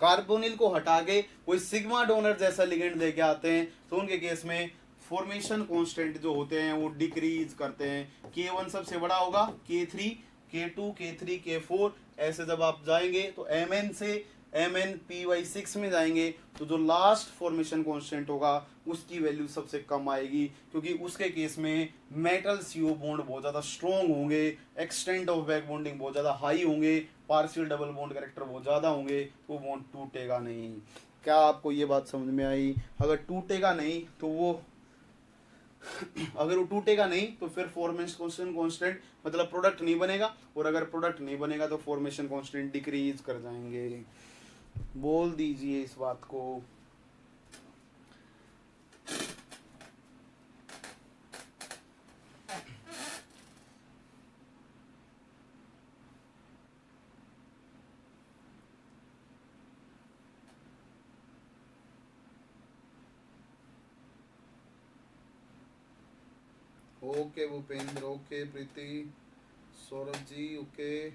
कार्बोनिल को हटा के कोई सिग्मा डोनर जैसा लिगेंड लेके आते हैं, तो उनके केस में फॉर्मेशन कांस्टेंट जो होते हैं वो डिक्रीज करते हैं। K1 सबसे बड़ा होगा, K3, K2, K3, K4 ऐसे जब आप जाएंगे तो Mn से MnPy6 में जाएंगे तो जो लास्ट फॉर्मेशन कांस्टेंट होगा उसकी वैल्यू सबसे कम आएगी, क्योंकि उसके केस में मेटल CO बॉन्ड बहुत ज्यादा स्ट्रॉन्ग होंगे, एक्सटेंट ऑफ बैक बॉन्डिंग बहुत ज्यादा हाई होंगे, पार्शियल डबल बॉन्ड कैरेक्टर बहुत ज्यादा होंगे, तो बॉन्ड टूटेगा नहीं। क्या आपको ये बात समझ में आई? अगर टूटेगा नहीं तो फिर फॉर्मेशन कांस्टेंट मतलब प्रोडक्ट नहीं बनेगा, और अगर प्रोडक्ट नहीं बनेगा तो फॉर्मेशन कांस्टेंट डिक्रीज कर जाएंगे। बोल दीजिए इस बात को। ओके भूपेंद्र, ओके प्रीति, सौरभ जी, ओके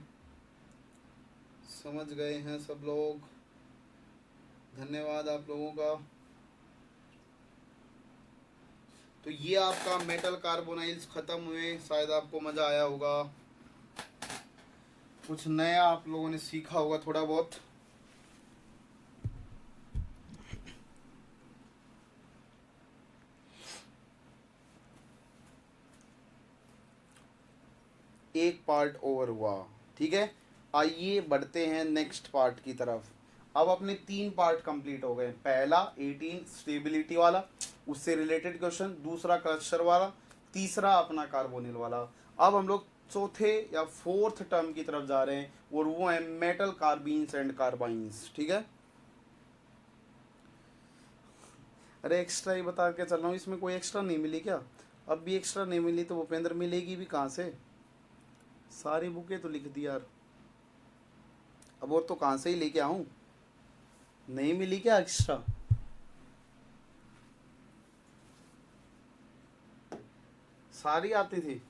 समझ गए हैं सब लोग, धन्यवाद आप लोगों का। तो ये आपका मेटल कार्बोनाइल्स खत्म हुए, शायद आपको मजा आया होगा, कुछ नया आप लोगों ने सीखा होगा थोड़ा बहुत। एक पार्ट ओवर हुआ, ठीक है। आइए बढ़ते हैं नेक्स्ट पार्ट की तरफ। अब अपने 3 पार्ट कंप्लीट हो गए। पहला 18 स्टेबिलिटी वाला, उससे रिलेटेड क्वेश्चन, दूसरा क्रशर वाला, तीसरा अपना कार्बोनिल वाला। अब हम लोग चौथे या 4th टर्म की तरफ जा रहे हैं, और वो है मेटल कार्बीन्स एंड कार्बाइन्स, ठीक है। अरे एक्स्ट्रा ही बता के चल रहा हूँ, इसमें कोई एक्स्ट्रा नहीं मिली क्या? अब भी एक्स्ट्रा नहीं मिली तो भूपेंद्र मिलेगी भी कहाँ से? सारी बुकें तो लिख दी यार, अब और तो कहाँ से ही लेके आऊं? नहीं मिली क्या एक्स्ट्रा? सारी आती थी।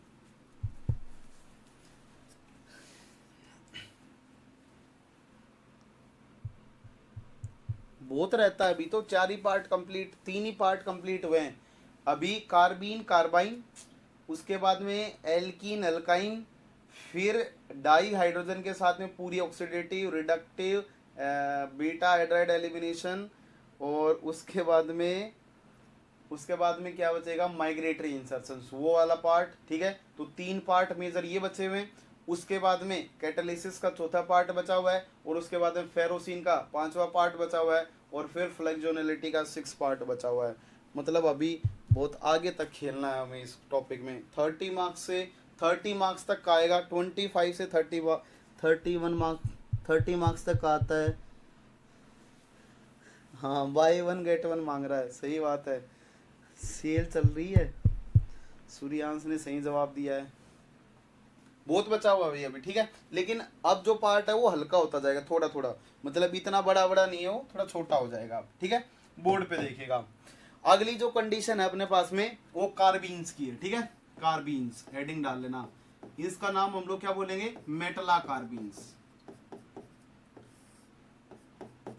बहुत रहता है, अभी तो 4 ही पार्ट कंप्लीट, 3 ही पार्ट कंप्लीट हुए हैं अभी। कार्बीन कार्बाइन, उसके बाद में एल्कीन अल्काइन, फिर डाई हाइड्रोजन के साथ में पूरी oxidative reductive beta hydride elimination, और उसके बाद में क्या बचेगा, माइग्रेटरी इंसर्शंस, वो वाला पार्ट, ठीक है। तो 3 पार्ट मेजर ये बचे हुए हैं। उसके बाद में कैटालिसिस का चौथा पार्ट बचा हुआ है, और उसके बाद में फेरोसिन का 5वां पार्ट बचा हुआ है, और फिर फ्लेक्सोनलिटी का 6 पार्ट बचा हुआ है। मतलब अभी बहुत आगे तक खेलना है हमें इस टॉपिक में। 30 मार्क्स तक का आएगा, 25 से 30 मार्क्स तक का आता है। हाँ, बाय 1 गेट 1 मांग रहा है, सही बात है, सेल चल रही है। सूर्यांश ने सही जवाब दिया है। बहुत बचा हुआ है अभी, ठीक है। लेकिन अब जो पार्ट है वो हल्का होता जाएगा थोड़ा थोड़ा, मतलब इतना बड़ा बड़ा नहीं है वो, थोड़ा छोटा हो जाएगा, ठीक है। बोर्ड पे देखिएगा। अगली जो कंडीशन है अपने पास में वो कार्बीन्स की है, ठीक है। कार्बीन्स हेडिंग डाल लेना, इसका नाम हम लोग क्या बोलेंगे, मेटला कार्बीन्स।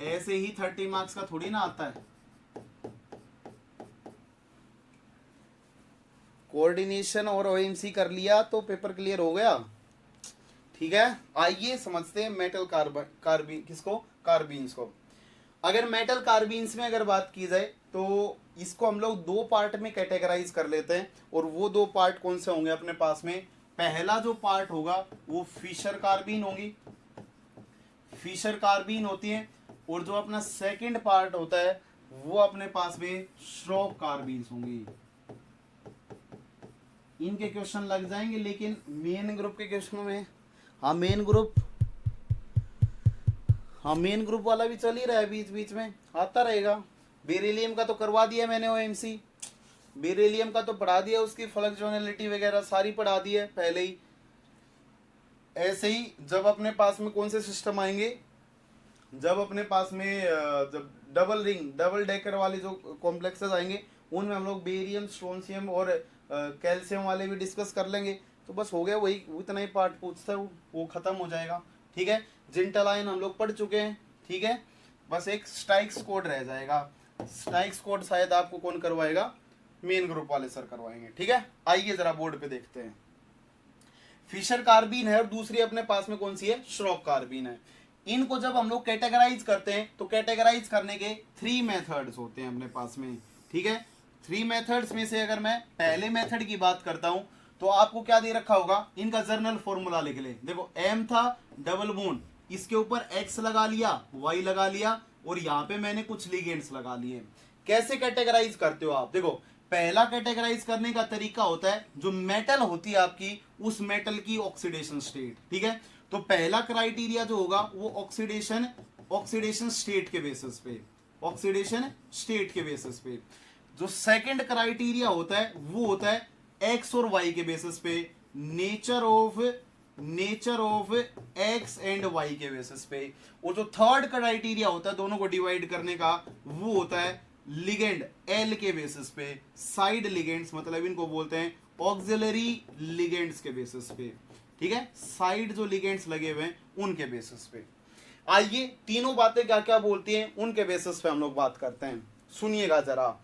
ऐसे ही 30 मार्क्स का थोड़ी ना आता है। कोऑर्डिनेशन और ओएमसी कर लिया तो पेपर क्लियर हो गया, ठीक है। आइए समझते हैं मेटल कार्बीन्स को। अगर मेटल कार्बीन्स में अगर बात की जाए तो इसको हम लोग 2 पार्ट में कैटेगराइज कर लेते हैं, और वो 2 पार्ट कौन से होंगे अपने पास में, पहला जो पार्ट होगा वो फिशर कार्बीन होगी, फिशर कार्बीन होती है, और जो अपना सेकंड पार्ट होता है वो अपने पास में श्रॉफ कार्बीन होंगी। इनके क्वेश्चन लग जाएंगे, लेकिन मेन ग्रुप के क्वेश्चनों में मेन ग्रुप वाला भी चल ही रहा है, बीच बीच में आता रहेगा। बेरिलियम का तो करवा दिया मैंने ओएमसी, बेरिलियम का तो पढ़ा दिया, उसकी फ्लक्चुअलिटी वगैरह सारी पढ़ा दी है पहले ही। ऐसे ही जब अपने पास में कौन से सिस्टम आएंगे, जब अपने पास में जब डबल रिंग डबल डेकर वाले जो कॉम्प्लेक्सेस आएंगे उनमें हम लोग बेरियम, स्ट्रोंशियम और कैल्शियम वाले भी डिस्कस कर लेंगे। तो बस हो गया, वही इतना ही पार्ट पूछता है, वो खत्म हो जाएगा। ठीक है, जिंटालाइन हम लोग पढ़ चुके हैं। ठीक है, बस एक स्टाइक्स कोड रह जाएगा। स्टाइक्स कोड शायद आपको कौन करवाएगा, मेन ग्रुप वाले सर करवाएंगे। ठीक है, आइए जरा बोर्ड पे देखते हैं। फिशर कार्बीन है और दूसरी अपने पास में कौन सी है, श्रॉफ कार्बीन है। इनको जब हम लोग कैटेगराइज करते हैं तो कैटेगराइज करने के 3 मेथड्स होते हैं अपने पास में। ठीक है, 3 मेथड्स में से अगर मैं पहले मेथड की बात करता हूं तो आपको क्या दे रखा होगा, इनका जर्नल फॉर्मूला लिख ले। देखो M था डबल बॉन्ड, इसके ऊपर X लगा लिया, Y लगा लिया, और यहाँ पे मैंने कुछ लिगेंड्स लगा लिए। कैसे कैटेगराइज करते हो आप, देखो पहला कैटेगराइज करने का तरीका होता है जो मेटल होती है आपकी, उस मेटल की ऑक्सीडेशन स्टेट। ठीक है, तो पहला क्राइटेरिया जो होगा वो ऑक्सीडेशन स्टेट के बेसिस पे, ऑक्सीडेशन स्टेट के बेसिस पे। जो सेकंड क्राइटेरिया होता है वो होता है एक्स और वाई के बेसिस पे, nature of X and Y के बेसिस पे। और जो थर्ड क्राइटेरिया होता है दोनों को डिवाइड करने का, वो होता है लिगेंड एल के बेसिस पे, साइड लिगेंड्स मतलब इनको बोलते हैं ऑक्सिलरी लिगेंड्स के बेसिस पे। ठीक है, साइड जो लिगेंड्स लगे हुए हैं उनके बेसिस पे। आइए तीनों बातें क्या क्या बोलती हैं उनके बेसिस पे हम लोग बात करते हैं। सुनिएगा जरा,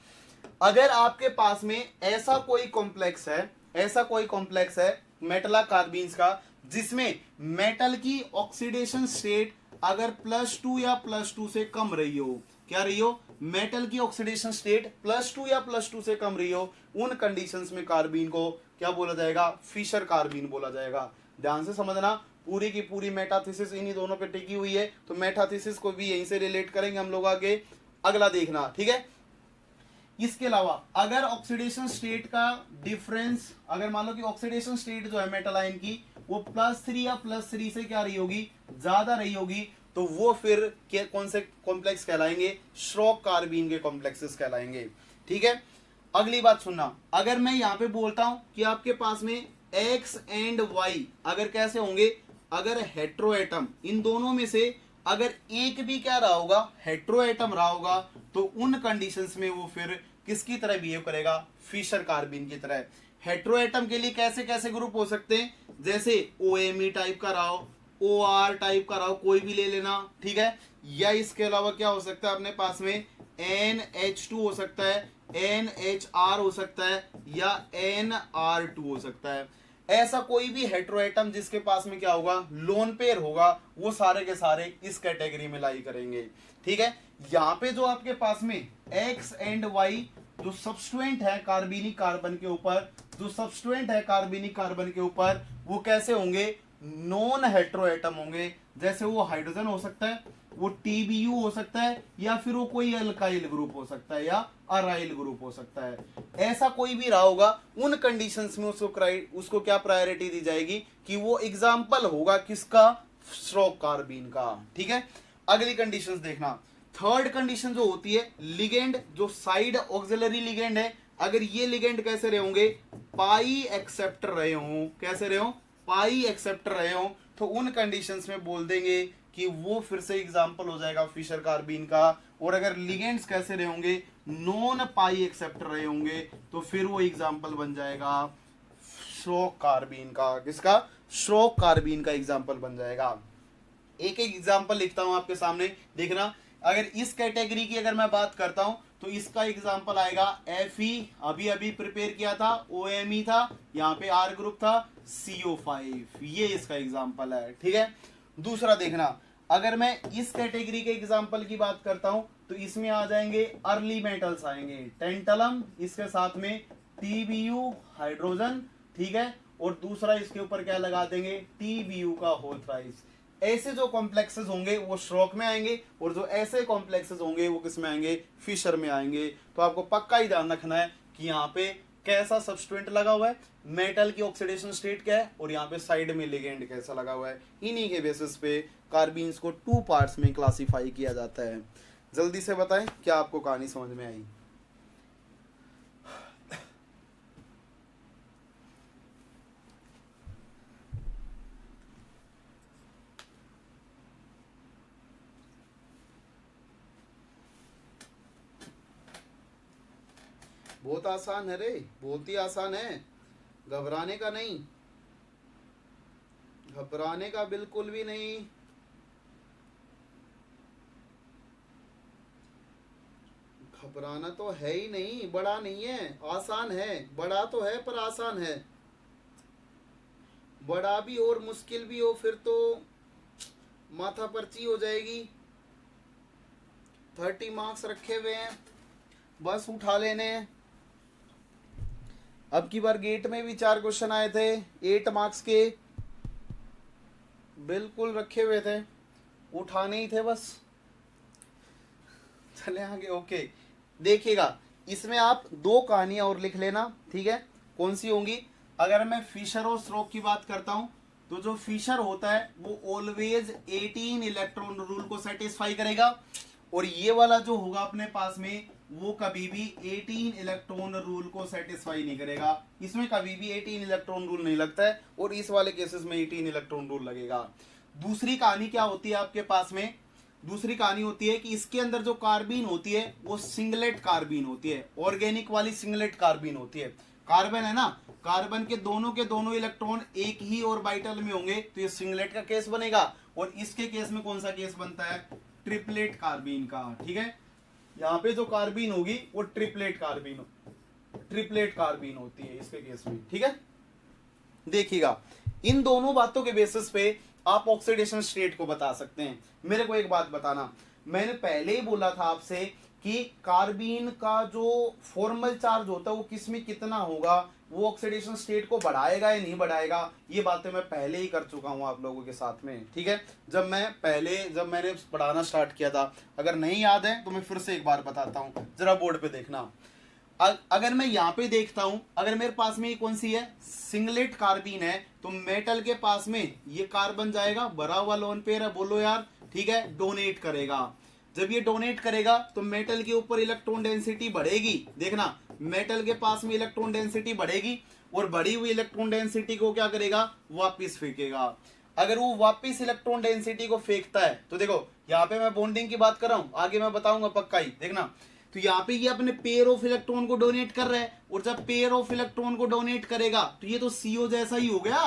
अगर आपके पास में ऐसा कोई कॉम्प्लेक्स है मेटला कार्बीन्स का, जिसमें मेटल की ऑक्सीडेशन स्टेट अगर +2 या +2 से कम रही हो, क्या रही हो, मेटल की ऑक्सीडेशन स्टेट +2 या +2 से कम रही हो, उन कंडीशंस में कार्बीन को क्या बोला जाएगा, फिशर कार्बीन बोला जाएगा। ध्यान से समझना, पूरी की पूरी मेटाथीसिस इन्हीं दोनों पे टिकी हुई है, तो मेटाथीसिस को भी यहीं से रिलेट करेंगे हम लोग आगे, अगला देखना। ठीक है, इसके अलावा अगर ऑक्सीडेशन स्टेट का डिफरेंस, अगर मान लो कि ऑक्सीडेशन स्टेट जो है मेटल आयन की वो +3 या +3 से क्या रही होगी, ज्यादा रही होगी, तो वो फिर कौन से कॉम्प्लेक्स कहलाएंगे, श्रॉफ कार्बीन के कॉम्प्लेक्सेस कहलाएंगे। ठीक है, अगली बात सुनना, अगर मैं यहाँ पे बोलता हूं कि आपके पास में X एंड Y अगर कैसे होंगे, अगर हेट्रोएटम, इन दोनों में से अगर एक भी क्या रहा होगा, हेट्रोएटम रहा होगा, तो उन कंडीशंस में वो फिर किसकी तरह बिहेव करेगा, फिशर कार्बीन की तरह। हेट्रोएटम के लिए कैसे कैसे ग्रुप हो सकते हैं, जैसे OMe टाइप का रहा हो, OR टाइप का रहा हो, कोई भी ले लेना। ठीक है, या इसके अलावा क्या हो सकता है अपने पास में NH2 हो सकता है, NHR हो सकता है, या NR2 हो सकता है। ऐसा कोई भी हेट्रोएटम जिसके पास में क्या होगा, लोन पेयर होगा, वो सारे के सारे इस कैटेगरी में लाई करेंगे। ठीक है, यहाँ पे जो आपके पास में X एंड Y जो सब्स्टिट्यूएंट है कार्बनिक कार्बन के ऊपर, जो सब्स्टिट्यूएंट है कार्बनिक कार्बन के ऊपर, वो कैसे होंगे, नॉन हेट्रोएटम होंगे। जैसे वो हाइड्रोजन हो सकता है, वो TBU हो सकता है, या फिर वो कोई अल्काइल ग्रुप हो सकता है, या अराइल ग्रुप हो सकता है। ऐसा कोई भी रहा होगा, उन कंडीशंस में उसको क्या प्रायोरिटी दी जाएगी कि वो एग्जाम्पल होगा किसका, श्रॉफ कार्बीन का। ठीक है, अगली कंडीशंस देखना, थर्ड कंडीशन जो होती है लिगेंड, जो साइड ऑक्सिलरी लिगेंड है, अगर ये लिगेंड कैसे रहे होंगे, पाई एक्सेप्टर रहे हो, कैसे रहे हो, पाई एक्सेप्टर रहे हो, तो उन कंडीशंस में बोल देंगे कि वो फिर से एग्जाम्पल हो जाएगा फिशर कार्बीन का। और अगर लिगेंड्स कैसे रहे होंगे, नॉन पाई एक्सेप्टर रहे होंगे, तो फिर वो एग्जाम्पल बन जाएगा श्रॉफ कार्बीन का। किसका, श्रॉफ कार्बीन का एग्जाम्पल बन जाएगा। एक एक एग्जाम्पल लिखता हूं आपके सामने, देखना। अगर इस कैटेगरी की अगर मैं बात करता हूं तो इसका एग्जाम्पल आएगा Fe, अभी अभी प्रिपेयर किया था, OMe था, यहाँ पे R ग्रुप था, CO5, ये इसका एग्जाम्पल है। ठीक है, दूसरा देखना, अगर मैं इस कैटेगरी के एग्जाम्पल की बात करता हूं तो इसमें आ जाएंगे अर्ली मेटल्स आएंगे, टेंटलम, इसके साथ में TBU हाइड्रोजन, ठीक है, और दूसरा इसके ऊपर क्या लगा देंगे, TBU का होल थ्राइस। ऐसे जो कॉम्प्लेक्सेस होंगे वो श्रॉक में आएंगे और जो ऐसे कॉम्प्लेक्सेस होंगे वो किस में आएंगे, फिशर में आएंगे। तो आपको पक्का ही ध्यान रखना है कि यहाँ पे कैसा सबस्टेंट लगा हुआ है, मेटल की ऑक्सीडेशन स्टेट क्या है, और यहाँ पे साइड में लिगेंड कैसा लगा हुआ है। इन्हीं के बेसिस पे कार्बीन्स को 2 पार्ट्स में क्लासिफाई किया जाता है। जल्दी से बताएं क्या आपको कहानी समझ में आई। बहुत आसान है रे, बहुत ही आसान है, घबराने का नहीं, घबराने का बिल्कुल भी नहीं। घबराना तो है ही नहीं, बड़ा नहीं है, आसान है। बड़ा तो है पर आसान है। बड़ा भी और मुश्किल भी हो फिर तो माथा पर्ची हो जाएगी। 30 मार्क्स रखे हुए हैं, बस उठा लेने हैं। अब की बार गेट में भी 4 क्वेश्चन आए थे 8 मार्क्स के, बिल्कुल रखे हुए थे, उठाने ही थे बस। चले आगे। ओके, देखिएगा इसमें आप 2 कहानियां और लिख लेना, ठीक है। कौन सी होंगी, अगर मैं फिशर और स्ट्रोक की बात करता हूं तो जो फिशर होता है वो ऑलवेज 18 इलेक्ट्रॉन रूल को सेटिस्फाई करेगा, और ये वाला जो होगा अपने पास में वो कभी भी 18 इलेक्ट्रॉन रूल को सेटिस्फाई नहीं करेगा। इसमें कभी भी 18 इलेक्ट्रॉन रूल नहीं लगता है, और इस वाले केसेस में 18 इलेक्ट्रॉन रूल लगेगा। दूसरी कहानी क्या होती है आपके पास में, दूसरी कहानी होती है कि इसके अंदर जो कार्बीन होती है वो सिंगलेट कार्बीन होती है, ऑर्गेनिक वाली सिंगलेट कार्बीन होती है। कार्बन है ना, कार्बन के दोनों इलेक्ट्रॉन एक ही ऑर्बिटल में होंगे तो ये सिंगलेट का केस बनेगा, और इसके केस में कौन सा केस बनता है, ट्रिपलेट कार्बीन का, ठीक है। यहाँ पे जो कार्बीन होगी वो ट्रिपलेट कार्बीन होती है इसके केस में, ठीक है। देखिएगा इन दोनों बातों के बेसिस पे आप ऑक्सीडेशन स्टेट को बता सकते हैं। मेरे को एक बात बताना, मैंने पहले ही बोला था आपसे कि कार्बीन का जो फॉर्मल चार्ज होता है वो किसमें कितना होगा, वो ऑक्सीडेशन स्टेट को बढ़ाएगा या नहीं बढ़ाएगा, ये बातें मैं पहले ही कर चुका हूं आप लोगों के साथ में, ठीक है। जब मैंने पढ़ाना स्टार्ट किया था, अगर नहीं याद है तो मैं फिर से एक बार बताता हूं, जरा बोर्ड पे देखना। अगर मैं यहाँ पे देखता हूं, अगर मेरे पास में ये कौन सी है, सिंगलेट कार्बीन है, तो मेटल के पास में ये कार्बन जाएगा, भरा हुआ लोन पेयर है, बोलो यार, ठीक है, डोनेट करेगा। जब ये डोनेट करेगा तो मेटल के ऊपर इलेक्ट्रॉन डेंसिटी बढ़ेगी, देखना मेटल के पास में इलेक्ट्रॉन डेंसिटी बढ़ेगी, और बढ़ी हुई इलेक्ट्रॉन डेंसिटी को क्या करेगा, वापिस फेंकेगा। अगर वो वापिस इलेक्ट्रॉन डेंसिटी को फेंकता है तो देखो यहाँ पे मैं बॉन्डिंग की बात कर रहा हूं, आगे मैं बताऊंगा पक्का ही, देखना। तो यहाँ पे ये अपने पेयर ऑफ इलेक्ट्रॉन को डोनेट कर रहा है, और जब पेयर ऑफ इलेक्ट्रॉन को डोनेट करेगा तो ये तो सीओ जैसा ही हो गया,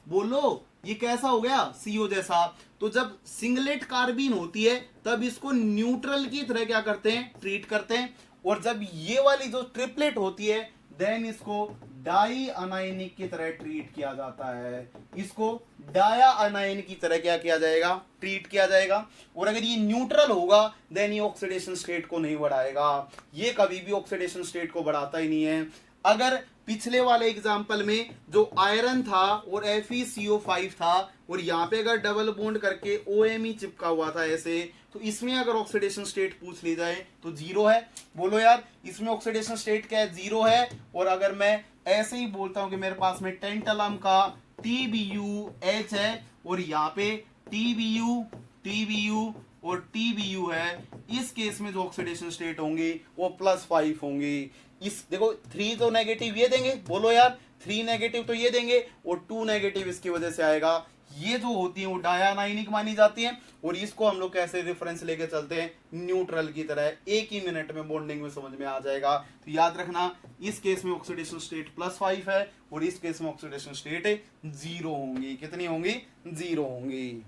बोलो ये कैसा हो गया, सीओ जैसा। तो जब सिंगलेट कार्बीन होती है तब इसको न्यूट्रल की तरह क्या करते हैं, ट्रीट करते हैं, और जब ये वाली जो ट्रिपलेट होती है देन इसको डाई अनायनिक की तरह ट्रीट किया जाता है, इसको डाया अनायन की तरह क्या किया जाएगा, ट्रीट किया जाएगा। और अगर ये न्यूट्रल होगा देन ये ऑक्सीडेशन स्टेट को नहीं बढ़ाएगा, ये कभी भी ऑक्सीडेशन स्टेट को बढ़ाता ही नहीं है। अगर पिछले वाले एग्जाम्पल में जो आयरन था और FeCO5 था, और यहाँ पे अगर डबल बॉन्ड करके OMe चिपका हुआ था ऐसे, तो इसमें अगर ऑक्सीडेशन स्टेट पूछ ली जाए तो 0 है, बोलो यार इसमें ऑक्सीडेशन स्टेट क्या है, 0 है। और अगर मैं ऐसे ही बोलता हूं कि मेरे पास में टेंटलम का TBUH है, और यहाँ पे TBU और TBU है, इस केस में जो ऑक्सीडेशन स्टेट होंगी वो +5 होंगी। इस देखो 3 तो नेगेटिव ये देंगे, बोलो यार 3 नेगेटिव तो ये देंगे, और 2 नेगेटिव इसकी वजह से आएगा। ये जो होती है वो डायनाइनिक मानी जाती है, और इसको हम लोग कैसे रेफरेंस लेके चलते हैं, न्यूट्रल की तरह। एक ही मिनट में बॉन्डिंग में समझ में आ जाएगा। तो याद रखना इस केस में ऑक्सीडेशन स्टेट +5 है, और इस केस में ऑक्सीडेशन स्टेट 0 होंगी। कितनी होंगी, 0 होंगी।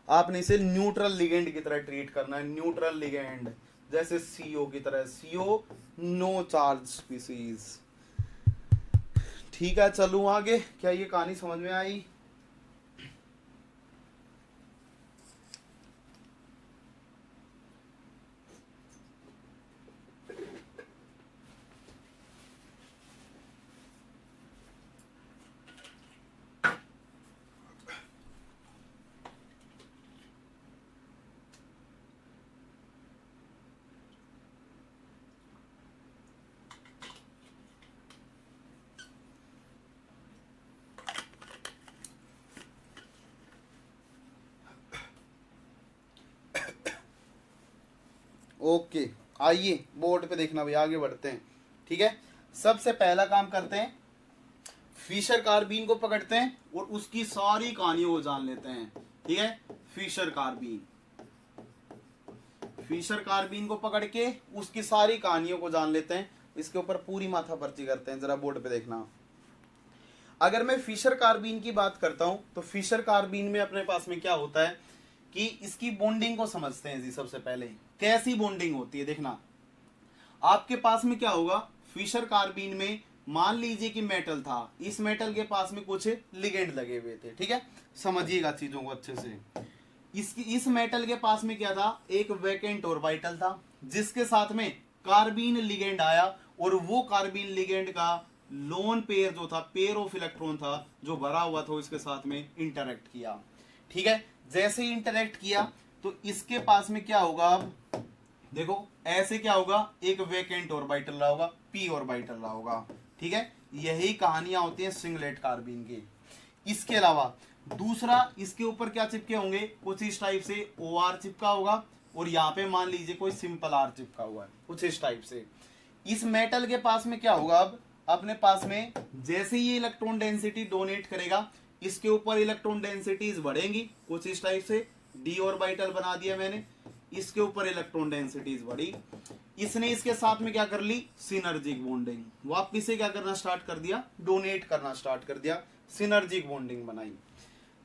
आपने इसे न्यूट्रल लिगेंड की तरह ट्रीट करना है, न्यूट्रल लिगेंड, जैसे CO की तरह, CO नो चार्ज स्पीसीज। ठीक है, चलूं आगे। क्या ये कहानी समझ में आई? ओके, आइए बोर्ड पे देखना भाई, आगे बढ़ते हैं। ठीक है, सबसे पहला काम करते हैं, फिशर कार्बीन को पकड़ते हैं और उसकी सारी कहानियों को जान लेते हैं। ठीक है, फिशर कार्बीन, फिशर कार्बीन को पकड़ के उसकी सारी कहानियों को जान लेते हैं। इसके ऊपर पूरी माथा पर्ची करते हैं, जरा बोर्ड पे देखना। अगर मैं फिशर कार्बीन की बात करता हूं तो फिशर कार्बीन में अपने पास में क्या होता है कि इसकी बॉन्डिंग को समझते हैं जी। सबसे पहले कैसी बॉन्डिंग होती है देखना, आपके पास में क्या होगा, फिशर कार्बीन में मान लीजिए कि मेटल था, इस मेटल के पास में कुछ लिगेंड लगे हुए थे। ठीक है, समझिएगा चीजों को अच्छे से। इस मेटल के पास में क्या था, एक वैकेंट ऑर्बिटल था जिसके साथ में कार्बीन लिगेंड आया और वो कार्बीन लिगेंड का लोन पेयर जो था, पेयर ऑफ इलेक्ट्रॉन था जो भरा हुआ था, इसके साथ में इंटरेक्ट किया। ठीक है, जैसे ही इंटरेक्ट किया तो इसके पास में क्या होगा, अब देखो ऐसे क्या होगा, एक वैकेंट ऑर्बिटल रहा होगा, पी ऑर्बिटल रहा होगा। ठीक है, यही कहानियां होती हैं सिंगलेट कार्बीन की। इसके अलावा दूसरा, इसके ऊपर क्या चिपके होंगे, कुछ इस टाइप से OR चिपका होगा और यहाँ पे मान लीजिए कोई सिंपल R चिपका हुआ है, कुछ इस टाइप से। इस मेटल के पास में क्या होगा, अब अपने पास में जैसे ही इलेक्ट्रॉन डेंसिटी डोनेट करेगा, इसके ऊपर इलेक्ट्रॉन डेंसिटीज बढ़ेंगी, कुछ इस टाइप से। d ऑर्बिटल बना दिया मैंने, इसके ऊपर इलेक्ट्रॉन डेंसिटीज बढ़ी। इसने इसके साथ में क्या कर ली, सिनर्जिक बॉन्डिंग, वापिस से क्या करना स्टार्ट कर दिया, डोनेट करना स्टार्ट कर दिया, सिनर्जिक बॉन्डिंग बनाई।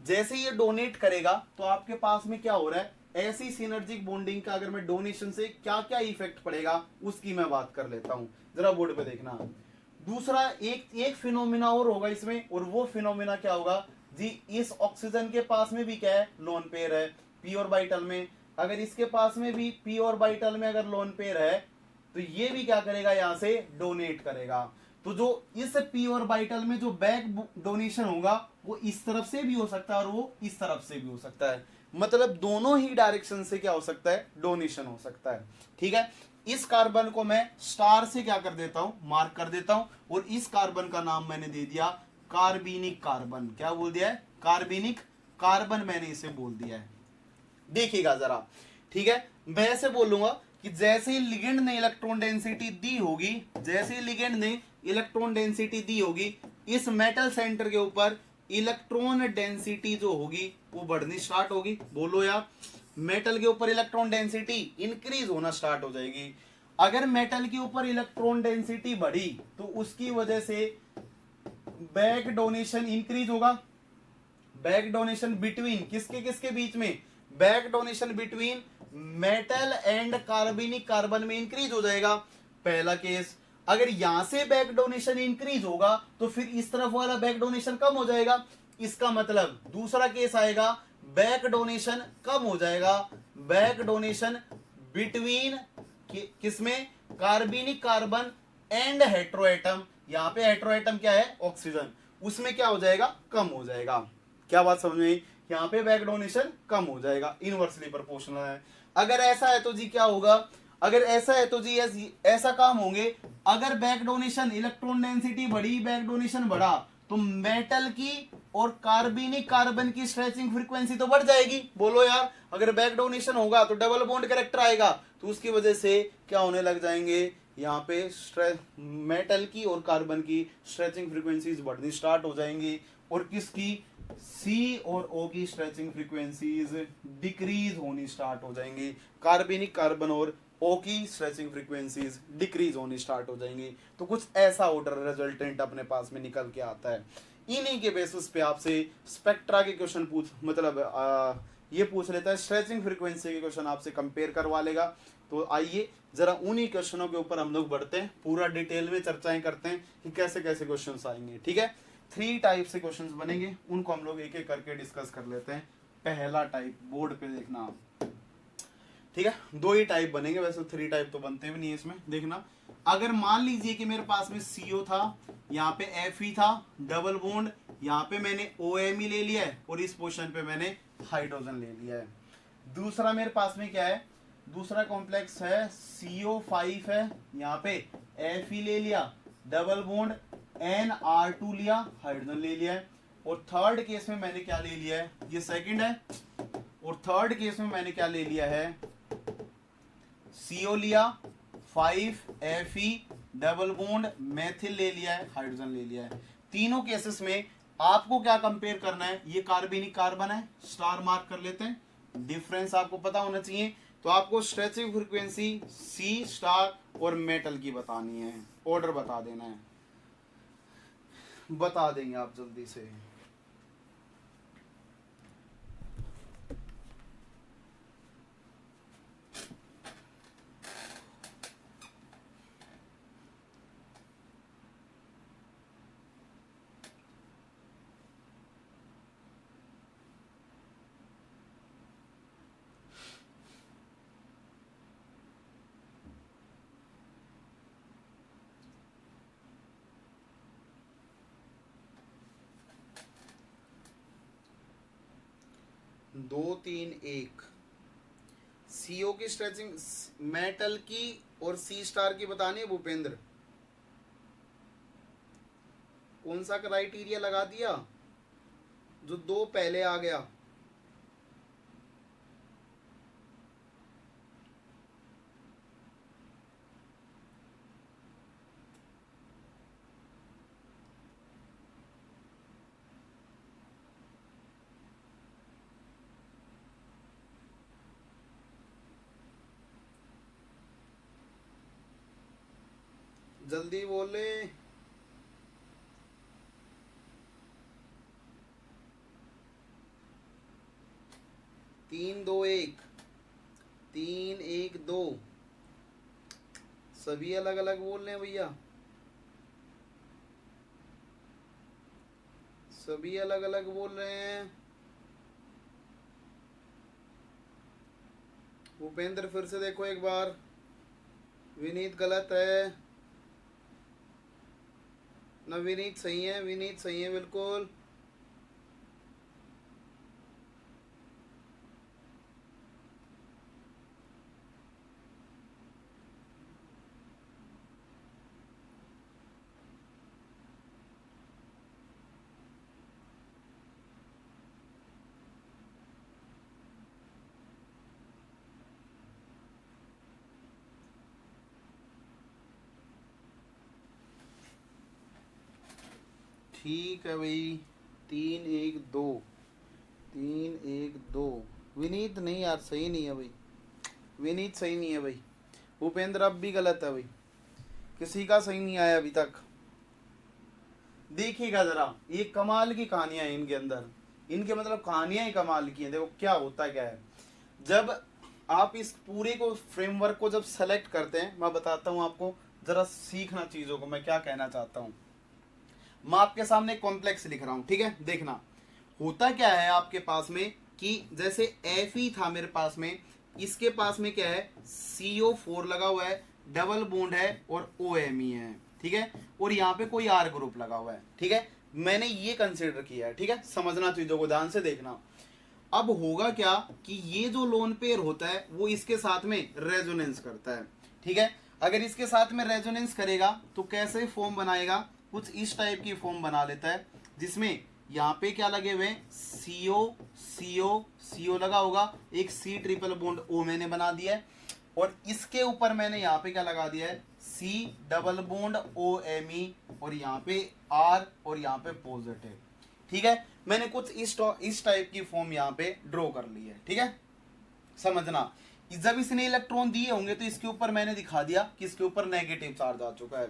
जैसे ये डोनेट करेगा तो आपके पास में क्या हो रहा है, ऐसी सिनर्जिक बॉन्डिंग का अगर मैं डोनेशन से क्या क्या इफेक्ट पड़ेगा उसकी मैं बात कर लेता हूं, जरा बोर्ड पे देखना। दूसरा एक फिनोमिना और होगा इसमें, और वो फिनोमिना क्या होगा जी, इस ऑक्सीजन के पास में भी क्या है, लोन पेयर है पी ऑर्बिटल में। अगर इसके पास में भी पी ऑर्बिटल में अगर लोन पेयर है तो ये भी क्या करेगा, यहां से डोनेट करेगा। तो जो इस पी ऑर्बिटल में जो बैक डोनेशन होगा वो इस तरफ से भी हो सकता है और वो इस तरफ से भी हो सकता है, मतलब दोनों ही डायरेक्शन से क्या हो सकता है, डोनेशन हो सकता है। ठीक है, इस कार्बन को मैं स्टार से क्या कर देता हूं, मार्क कर देता हूं, और इस कार्बन का नाम मैंने दे दिया कार्बनिक कार्बन। क्या बोल दिया है, कार्बनिक कार्बन मैंने इसे बोल दिया है। देखिएगा जरा, ठीक है, मैं ऐसे बोलूंगा कि जैसे ही लिगेंड ने इलेक्ट्रॉन डेंसिटी दी होगी, जैसे ही लिगेंड ने इलेक्ट्रॉन डेंसिटी दी होगी, इस मेटल सेंटर के ऊपर इलेक्ट्रॉन डेंसिटी जो होगी वो बढ़नी स्टार्ट होगी। बोलो यार, मेटल के ऊपर इलेक्ट्रॉन डेंसिटी इंक्रीज होना स्टार्ट हो जाएगी। अगर मेटल के ऊपर इलेक्ट्रॉन डेंसिटी बढ़ी तो उसकी वजह से बैक डोनेशन इंक्रीज होगा। बैक डोनेशन बिटवीन किसके किसके बीच में, back donation between metal and कार्बनिक कार्बन में इंक्रीज हो जाएगा, पहला केस। अगर यहां से बैक डोनेशन इंक्रीज होगा तो फिर इस तरफ वाला बैक डोनेशन कम हो जाएगा, इसका मतलब दूसरा केस आएगा, बैक डोनेशन कम हो जाएगा, बैक डोनेशन बिटवीन किसमें, कार्बनिक कार्बन एंड हेट्रोएटम। यहां पे हेट्रोएटम क्या है, ऑक्सीजन, उसमें क्या हो जाएगा, कम हो जाएगा। क्या बात समझ में, यहाँ पे बैक डोनेशन कम हो जाएगा, इनवर्सली प्रोपोर्शनल है। अगर ऐसा है तो जी क्या होगा, अगर ऐसा है तो जी ऐसा काम होंगे, अगर बैक डोनेशन इलेक्ट्रॉन डेंसिटी बढ़ी, बैक डोनेशन बढ़ा, तो मेटल की और कार्बनिक कार्बन की स्ट्रेचिंग फ्रीक्वेंसी तो बढ़ जाएगी। बोलो यार, अगर बैक डोनेशन होगा तो डबल बॉन्ड कैरेक्टर आएगा, तो उसकी वजह से क्या होने लग जाएंगे, यहाँ पे मेटल की और कार्बन की स्ट्रेचिंग फ्रीक्वेंसीज बढ़नी स्टार्ट हो जाएंगी, और किसकी, सी और ओ की स्ट्रेचिंग फ्रीक्वेंसीज डिक्रीज होनी स्टार्ट हो जाएंगी, कार्बनिक कार्बन और ओ की स्ट्रेचिंग फ्रीक्वेंसीज डिक्रीज होनी स्टार्ट हो जाएंगी। तो कुछ ऐसा ऑर्डर रिजल्टेंट अपने पास में निकल के आता है। इन्हीं के बेसिस पे आपसे स्पेक्ट्रा के क्वेश्चन ये पूछ लेता है, स्ट्रेचिंग फ्रीक्वेंसी के क्वेश्चन आपसे कंपेयर करवा लेगा। तो आइए जरा उन्हीं क्वेश्चनों के ऊपर हम लोग बढ़ते हैं, पूरा डिटेल में चर्चाएं करते हैं कि कैसे कैसे क्वेश्चंस आएंगे। ठीक है, 3 टाइप से क्वेश्चंस बनेंगे, उनको हम लोग एक एक करके डिस्कस कर लेते हैं। पहला टाइप बोर्ड पे देखना, ठीक है, 2 ही टाइप बनेंगे, वैसे 3 टाइप तो बनते भी नहीं है इसमें। देखना, अगर मान लीजिए कि मेरे पास में CO था, यहाँ पे Fe था, डबल बॉन्ड, यहाँ पे मैंने OMe ले लिया है और इस पोजीशन पे मैंने हाइड्रोजन ले लिया है। दूसरा मेरे पास में क्या है, दूसरा कॉम्प्लेक्स है CO5 है, यहाँ पे Fe ले लिया, डबल बॉन्ड NR2 लिया, हाइड्रोजन ले लिया है। और थर्ड केस में मैंने क्या ले लिया है, ये सेकंड है, और थर्ड केस में मैंने क्या ले लिया है, CO लिया, 5Fe डबल बॉन्ड मेथिल ले लिया है, हाइड्रोजन ले लिया है। तीनों केसेस में आपको क्या कंपेयर करना है, ये कार्बनिक कार्बन है, स्टार मार्क कर लेते हैं, डिफरेंस आपको पता होना चाहिए। तो आपको स्ट्रेचिंग फ्रीक्वेंसी C स्टार और मेटल की बतानी है, ऑर्डर बता देना है, बता देंगे आप जल्दी से। दो तीन एक CO की स्ट्रेचिंग मेटल की और C स्टार की बतानी है भूपेंद्र। कौन सा क्राइटेरिया लगा दिया, जो दो पहले आ गया? जल्दी बोले। 3 2 1 3 1 2 सभी अलग अलग बोल रहे हैं भैया, सभी अलग अलग बोल रहे हैं। भूपेंद्र फिर से देखो एक बार, विनीत गलत है ना, विनीत सही है, विनीत सही है बिल्कुल। ठीक है भाई, 3 1 2 3 1 2। विनीत नहीं यार, सही नहीं है भाई, विनीत सही नहीं है भाई। भूपेंद्र अब भी गलत है भाई, किसी का सही नहीं आया अभी तक। देखिएगा जरा, ये कमाल की कहानियां हैं इनके अंदर, इनके मतलब कहानियां ही कमाल की हैं। देखो क्या होता क्या है, जब आप इस पूरे को फ्रेमवर्क को जब सेलेक्ट करते हैं, मैं बताता हूं आपको, जरा सीखना चीजों को, मैं क्या कहना चाहता हूं। मैं आपके सामने कॉम्प्लेक्स लिख रहा हूं, ठीक है। देखना होता क्या है आपके पास में, कि जैसे Fe था मेरे पास में, इसके पास में क्या है, CO4 लगा हुआ है, डबल बॉन्ड है और OMe है, ठीक है। और यहाँ पे कोई R ग्रुप लगा हुआ है, ठीक है। मैंने ये कंसिडर किया है, ठीक है। समझना चीजों को, ध्यान से देखना। अब होगा क्या कि ये जो लोन पेयर होता है वो इसके साथ में रेजोनेंस करता है, ठीक है। अगर इसके साथ में रेजोनेंस करेगा तो कैसे फॉर्म बनाएगा, कुछ इस टाइप की फॉर्म बना लेता है, जिसमें यहाँ पे क्या लगे हुए, CO CO CO लगा होगा, एक C ट्रिपल बॉन्ड O मैंने बना दिया है, और इसके ऊपर मैंने यहाँ पे क्या लगा दिया है, C डबल बॉन्ड OMe, और यहाँ पे R और यहाँ पे पॉजिटिव, ठीक है। मैंने कुछ इस टाइप की फॉर्म यहाँ पे ड्रॉ कर ली है, ठीक है। समझना, जब इसने इलेक्ट्रॉन दिए होंगे तो इसके ऊपर मैंने दिखा दिया कि इसके ऊपर नेगेटिव चार्ज आ चुका है।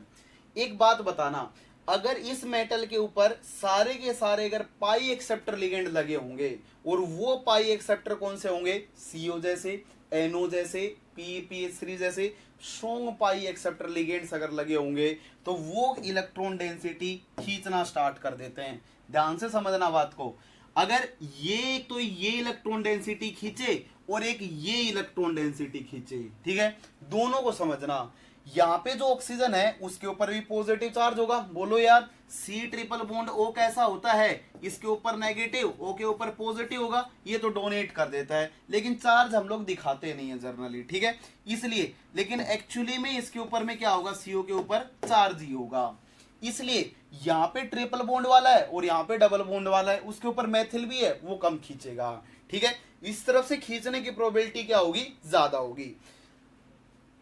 एक बात बताना, अगर इस मेटल के ऊपर सारे के सारे अगर पाई एक्सेप्टर लिगेंड लगे होंगे, और वो पाई एक्सेप्टर कौन से होंगे, CO जैसे, NO जैसे, PPH3 जैसे स्ट्रॉन्ग पाई एक्सेप्टर लिगेंड्स अगर लगे होंगे, तो वो इलेक्ट्रॉन डेंसिटी खींचना स्टार्ट कर देते हैं। ध्यान से समझना बात को, अगर ये तो ये इलेक्ट्रॉन डेंसिटी खींचे और एक ये इलेक्ट्रॉन डेंसिटी खींचे, ठीक है, दोनों को समझना। यहाँ पे जो ऑक्सीजन है उसके ऊपर भी पॉजिटिव चार्ज होगा, बोलो यार, C ट्रिपल बॉन्ड O कैसा होता है, इसके ऊपर नेगेटिव, O के ऊपर पॉजिटिव होगा, ये तो डोनेट कर देता है, लेकिन चार्ज हम लोग दिखाते नहीं है जनरली, ठीक है, इसलिए। लेकिन एक्चुअली में इसके ऊपर में क्या होगा, CO के ऊपर चार्ज ही होगा, इसलिए यहाँ पे ट्रिपल बॉन्ड वाला है और यहाँ पे डबल बॉन्ड वाला है, उसके ऊपर मेथिल भी है, वो कम खींचेगा, ठीक है। इस तरफ से खींचने की प्रोबेबिलिटी क्या होगी, ज्यादा होगी।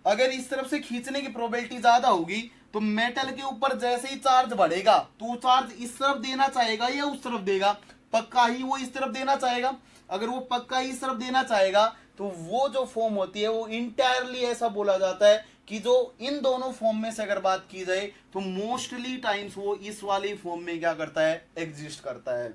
अगर इस तरफ से खींचने की प्रोबेबिलिटी ज्यादा होगी तो मेटल के ऊपर जैसे ही चार्ज बढ़ेगा तो चार्ज इस तरफ देना चाहेगा या उस तरफ देगा, पक्का ही वो इस तरफ देना चाहेगा। अगर वो पक्का ही इस तरफ देना चाहेगा तो वो जो फॉर्म होती है वो इंटायरली ऐसा बोला जाता है कि जो इन दोनों फॉर्म में से अगर बात की जाए तो मोस्टली टाइम्स वो इस वाली फॉर्म में क्या करता है, एग्जिस्ट करता है।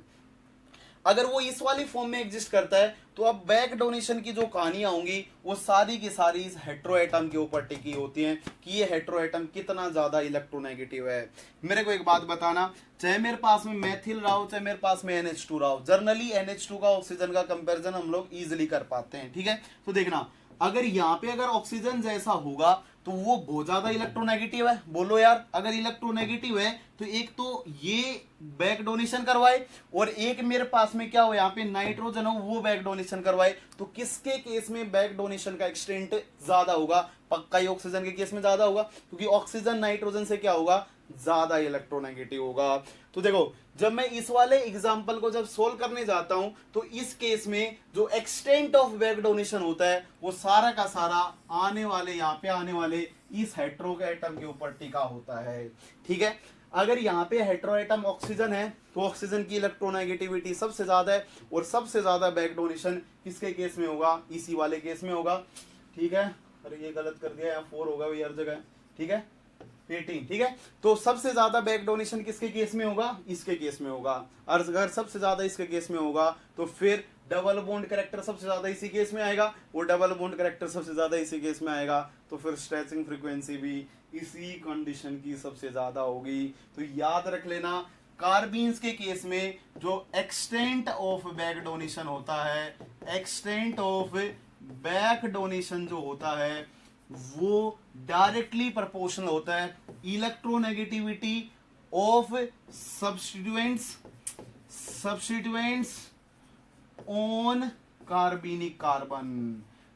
अगर वो इस वाली फॉर्म में एग्जिस्ट करता है तो अब बैक डोनेशन की जो कहानियां होंगी वो सारी की सारी इस हेट्रोएटम के ऊपर टिकी होती हैं कि ये हेट्रोएटम कितना ज्यादा इलेक्ट्रोनेगेटिव है। मेरे को एक बात बताना, चाहे मेरे पास में मेथिल रहा हो चाहे मेरे पास में NH2 रहा हो, जनरली NH2 का ऑक्सीजन का कंपैरिजन हम लोग इजीली कर पाते हैं, ठीक है। तो देखना अगर यहाँ पे अगर ऑक्सीजन जैसा होगा तो वो बहुत ज्यादा इलेक्ट्रोनेगेटिव है। बोलो यार, अगर इलेक्ट्रोनेगेटिव है तो एक तो ये बैक डोनेशन करवाए और एक मेरे पास में क्या हो यहाँ पे नाइट्रोजन हो वो बैक डोनेशन करवाए, तो किसके केस में बैक डोनेशन का एक्सटेंट ज्यादा होगा, पक्का ही ऑक्सीजन के केस में ज्यादा होगा, क्योंकि ऑक्सीजन नाइट्रोजन से क्या होगा, ज्यादा इलेक्ट्रोनेगेटिव होगा। तो देखो जब मैं इस वाले एग्जांपल को जब सोल्व करने जाता हूं तो इस केस में जो एक्सटेंट ऑफ बैक डोनेशन होता है वो सारा का सारा आने वाले यहाँ पे आने वाले इस हेट्रो के एटम के ऊपर टिका होता है, ठीक है। अगर यहाँ पे हेट्रो एटम ऑक्सीजन है तो ऑक्सीजन की इलेक्ट्रोनेगेटिविटी सबसे ज्यादा है और सबसे ज्यादा बैक डोनेशन किसके केस में होगा, इसी वाले केस में होगा, ठीक है। अरे ये गलत कर दिया, यहाँ 4 होगा भाई हर जगह, ठीक है 18, ठीक है। तो सबसे ज्यादा बैक डोनेशन किसके केस में होगा, इसके केस में होगा। और अगर सबसे ज्यादा इसके केस में होगा तो फिर डबल बॉन्ड कैरेक्टर सबसे ज्यादा इसी केस में आएगा, और डबल बॉन्ड कैरेक्टर सबसे ज्यादा इसी केस में आएगा, तो फिर स्ट्रेचिंग फ्रीक्वेंसी भी इसी कंडीशन की सबसे ज्यादा होगी। तो याद रख लेना, कार्बीन्स के केस में जो एक्सटेंट ऑफ बैक डोनेशन होता है, एक्सटेंट ऑफ बैक डोनेशन जो होता है वो डायरेक्टली प्रोपोर्शनल होता है इलेक्ट्रोनेगेटिविटी ऑफ सब्स्टिट्यूएंट्स ऑन कार्बनिक कार्बन।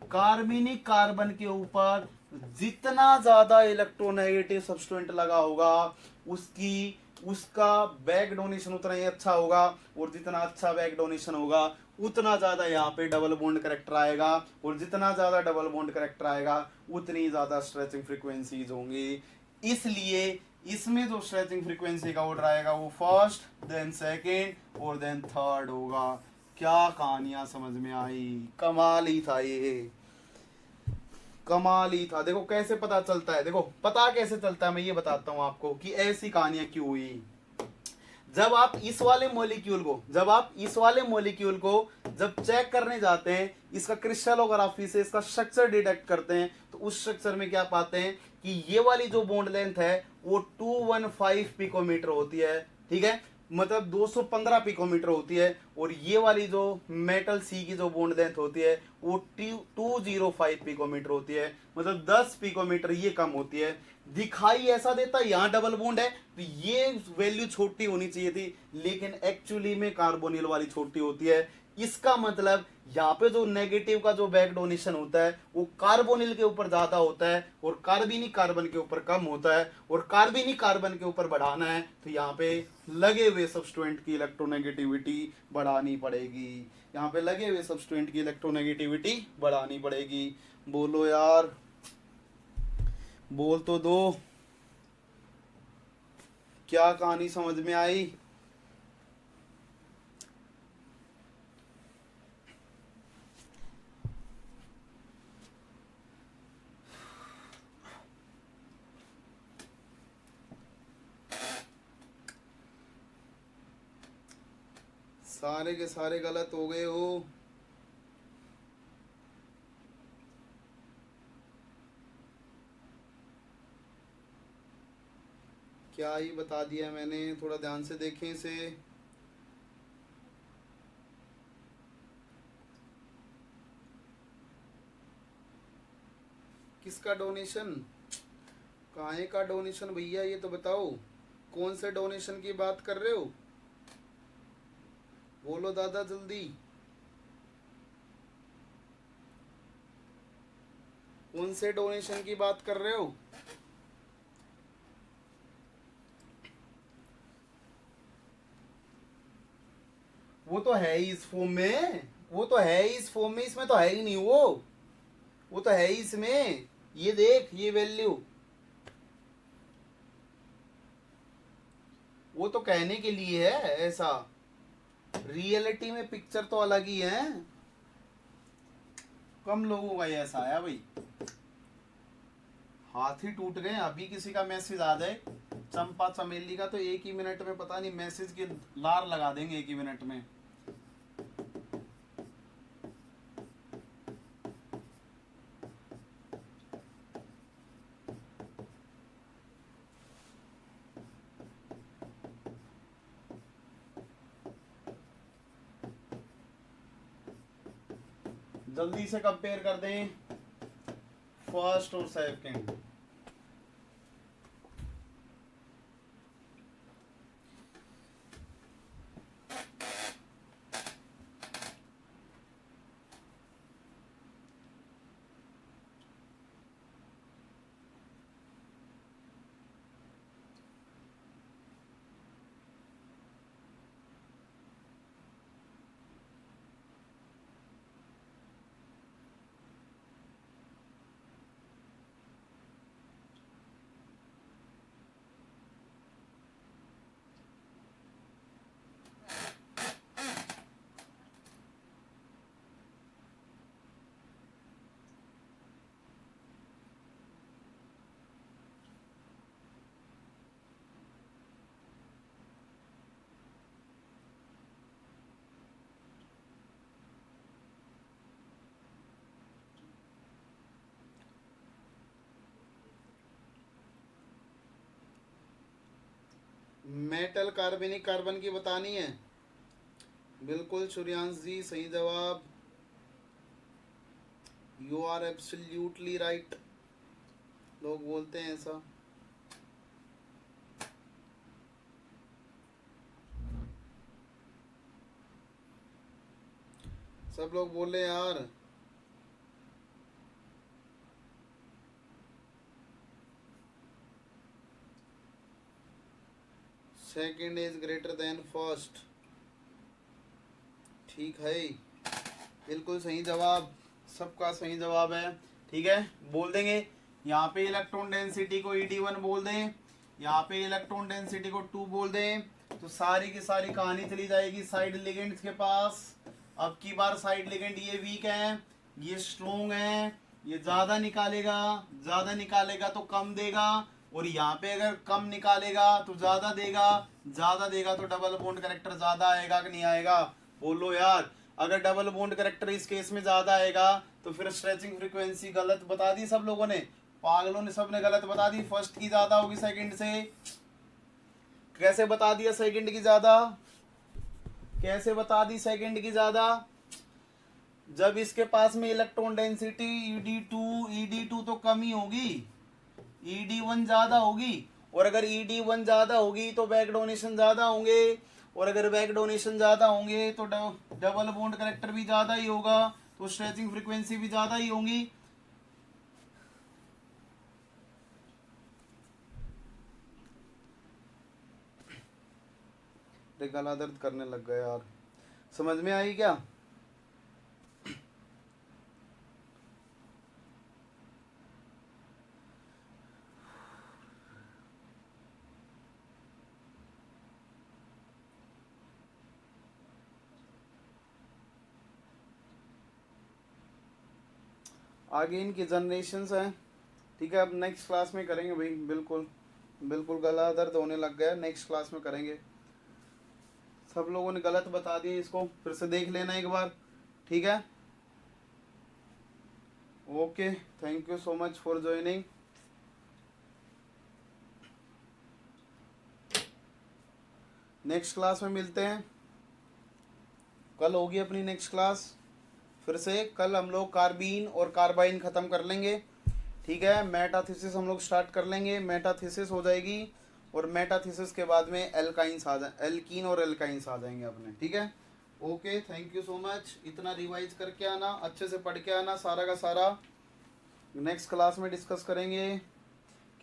कार्बनिक कार्बन के ऊपर जितना ज्यादा इलेक्ट्रोनेगेटिव सब्स्टिट्यूएंट लगा होगा उसका बैक डोनेशन उतना ही अच्छा होगा, और जितना अच्छा बैक डोनेशन होगा उतना ज्यादा यहाँ पे डबल बॉन्ड कैरेक्टर आएगा, और जितना ज्यादा डबल बॉन्ड कैरेक्टर आएगा उतनी ज्यादा स्ट्रेचिंग फ्रीक्वेंसीज होंगी। इसलिए इसमें जो स्ट्रेचिंग फ्रीक्वेंसी का ऑर्डर आएगा वो फर्स्ट देन सेकेंड और देन थर्ड होगा। क्या कहानियां समझ में आई, कमाल ही था, ये कमाल ही था। देखो कैसे पता चलता है, देखो पता कैसे चलता है मैं ये बताता हूं आपको कि ऐसी कहानियां क्यों हुई। जब आप इस वाले मॉलिक्यूल को जब चेक करने जाते हैं, इसका क्रिस्टलोग्राफी से इसका स्ट्रक्चर डिटेक्ट करते हैं, तो उस स्ट्रक्चर में क्या पाते हैं कि ये वाली जो बॉन्ड लेंथ है वो 215 पिकोमीटर होती है, ठीक है, मतलब 215 पिकोमीटर होती है, और ये वाली जो मेटल सी की जो बॉन्ड लेंथ होती है वो 205 पिकोमीटर होती है, मतलब 10 पिकोमीटर ये कम होती है। दिखाई ऐसा देता है यहाँ डबल बॉन्ड है तो ये वैल्यू छोटी होनी चाहिए थी, लेकिन एक्चुअली में कार्बोनिल वाली छोटी होती है। इसका मतलब यहाँ पे जो नेगेटिव का जो बैक डोनेशन होता है वो कार्बोनिल के ऊपर ज्यादा होता है और कार्बनिक कार्बन के ऊपर कम होता है, और कार्बनिक कार्बन के ऊपर बढ़ाना है तो यहाँ पे लगे हुए सब्स्टिट्यूएंट की इलेक्ट्रोनेगेटिविटी बढ़ानी पड़ेगी, यहाँ पे लगे हुए सब्स्टिट्यूएंट की इलेक्ट्रोनेगेटिविटी बढ़ानी पड़ेगी। बोलो यार, बोल तो दो, क्या कहानी समझ में आई। सारे के सारे गलत हो गए हो। क्या ही बता दिया मैंने, थोड़ा ध्यान से देखें इसे। किसका डोनेशन, काहे का डोनेशन भैया, ये तो बताओ कौन से डोनेशन की बात कर रहे हो, बोलो दादा जल्दी, कौन से डोनेशन की बात कर रहे हो। वो तो है ही इस फॉर्म में, वो तो है ही इस फॉर्म में, इसमें तो है ही नहीं, वो तो है ही इसमें, ये देख, ये वैल्यू, वो तो कहने के लिए है ऐसा, रियलिटी में पिक्चर तो अलग ही है। कम लोगों का ये ऐसा आया भाई, हाथ ही टूट गए। अभी किसी का मैसेज आ जाए चंपा चमेली का तो 1 ही मिनट में पता नहीं मैसेज की लार लगा देंगे 1 ही मिनट में। जल्दी से कंपेयर कर दें फर्स्ट और सेकंड। मेटल कार्बनिक कार्बन की बतानी है। बिल्कुल सूर्यांश जी, सही जवाब। You are absolutely right. लोग बोलते हैं ऐसा। सब लोग बोले यार। Second is greater than first. ठीक है, बिल्कुल सही जवाब, सबका सही जवाब है। ठीक है, बोल देंगे यहाँ पे इलेक्ट्रॉन डेंसिटी को ED1 बोल दें, यहाँ पे इलेक्ट्रॉन डेंसिटी को 2 बोल दें, तो सारी की सारी कहानी चली जाएगी साइड लिगेंड्स के पास। अब की बार साइड लिगेंड ये वीक है, ये स्ट्रोंग है, ये ज्यादा निकालेगा तो कम देगा, और यहाँ पे अगर कम निकालेगा तो ज्यादा देगा तो डबल बॉन्ड कैरेक्टर ज्यादा आएगा कि नहीं आएगा? बोलो यार। अगर डबल बॉन्ड कैरेक्टर इस केस में ज्यादा आएगा तो फिर स्ट्रेचिंग फ्रीक्वेंसी गलत बता दी सब लोगों ने, पागलों ने सबने गलत बता दी। फर्स्ट की ज्यादा होगी सेकंड से। कैसे बता दिया सेकंड की ज्यादा? कैसे बता दी सेकंड की ज्यादा? जब इसके पास में इलेक्ट्रॉन डेंसिटी ED2 तो कम ही होगी, ED1 ज्यादा होगी, और अगर ED1 ज्यादा होगी तो बैक डोनेशन ज्यादा होंगे, और अगर बैक डोनेशन ज्यादा होंगे तो डबल बॉन्ड कैरेक्टर भी ज्यादा ही होगा, तो स्ट्रेचिंग फ्रीक्वेंसी भी ज्यादा ही होंगी। गला दर्द करने लग गया यार, समझ में आई क्या? आगे इनकी जनरेशंस हैं। ठीक है, अब नेक्स्ट क्लास में करेंगे भाई। बिल्कुल गला दर्द होने लग गया, नेक्स्ट क्लास में करेंगे। सब लोगों ने गलत बता दिया, इसको फिर से देख लेना एक बार। ठीक है, okay, thank you so much for joining. Next class में मिलते हैं। कल होगी अपनी नेक्स्ट क्लास। फिर से कल हम लोग कार्बीन और कार्बाइन खत्म कर लेंगे। ठीक है, मेटाथीसिस हम लोग स्टार्ट कर लेंगे। मेटाथीसिस हो जाएगी, और मेटाथीसिस के बाद में एल्कीन और एल्काइंस आ जाएंगे अपने। ठीक है, okay, thank you so much. इतना रिवाइज करके आना, अच्छे से पढ़ के आना, सारा का सारा नेक्स्ट क्लास में डिस्कस करेंगे।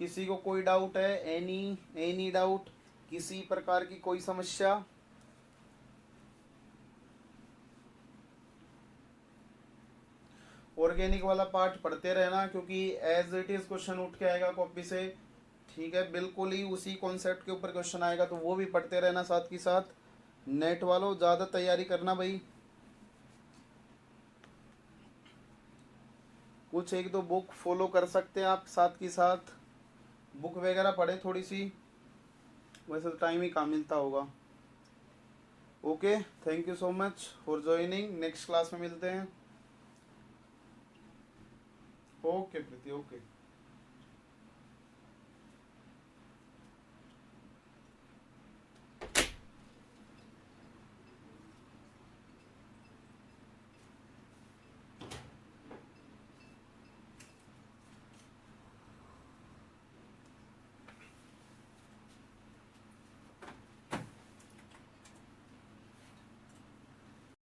किसी को कोई डाउट है? Any doubt? किसी प्रकार की कोई समस्या? और ऑर्गेनिक वाला पार्ट पढ़ते रहना, क्योंकि एज इट इज क्वेश्चन उठ के आएगा कॉपी से, ठीक है, बिल्कुल ही उसी कॉन्सेप्ट के ऊपर क्वेश्चन आएगा, तो वो भी पढ़ते रहना साथ के साथ। नेट वालों ज़्यादा तैयारी करना भाई, कुछ एक दो बुक फॉलो कर सकते हैं आप, साथ के साथ बुक वगैरह पढ़े थोड़ी सी, वैसे तो टाइम ही कहाँ मिलता होगा। Okay, thank you so much for joining, next class में मिलते हैं। ओके प्रीति, ओके।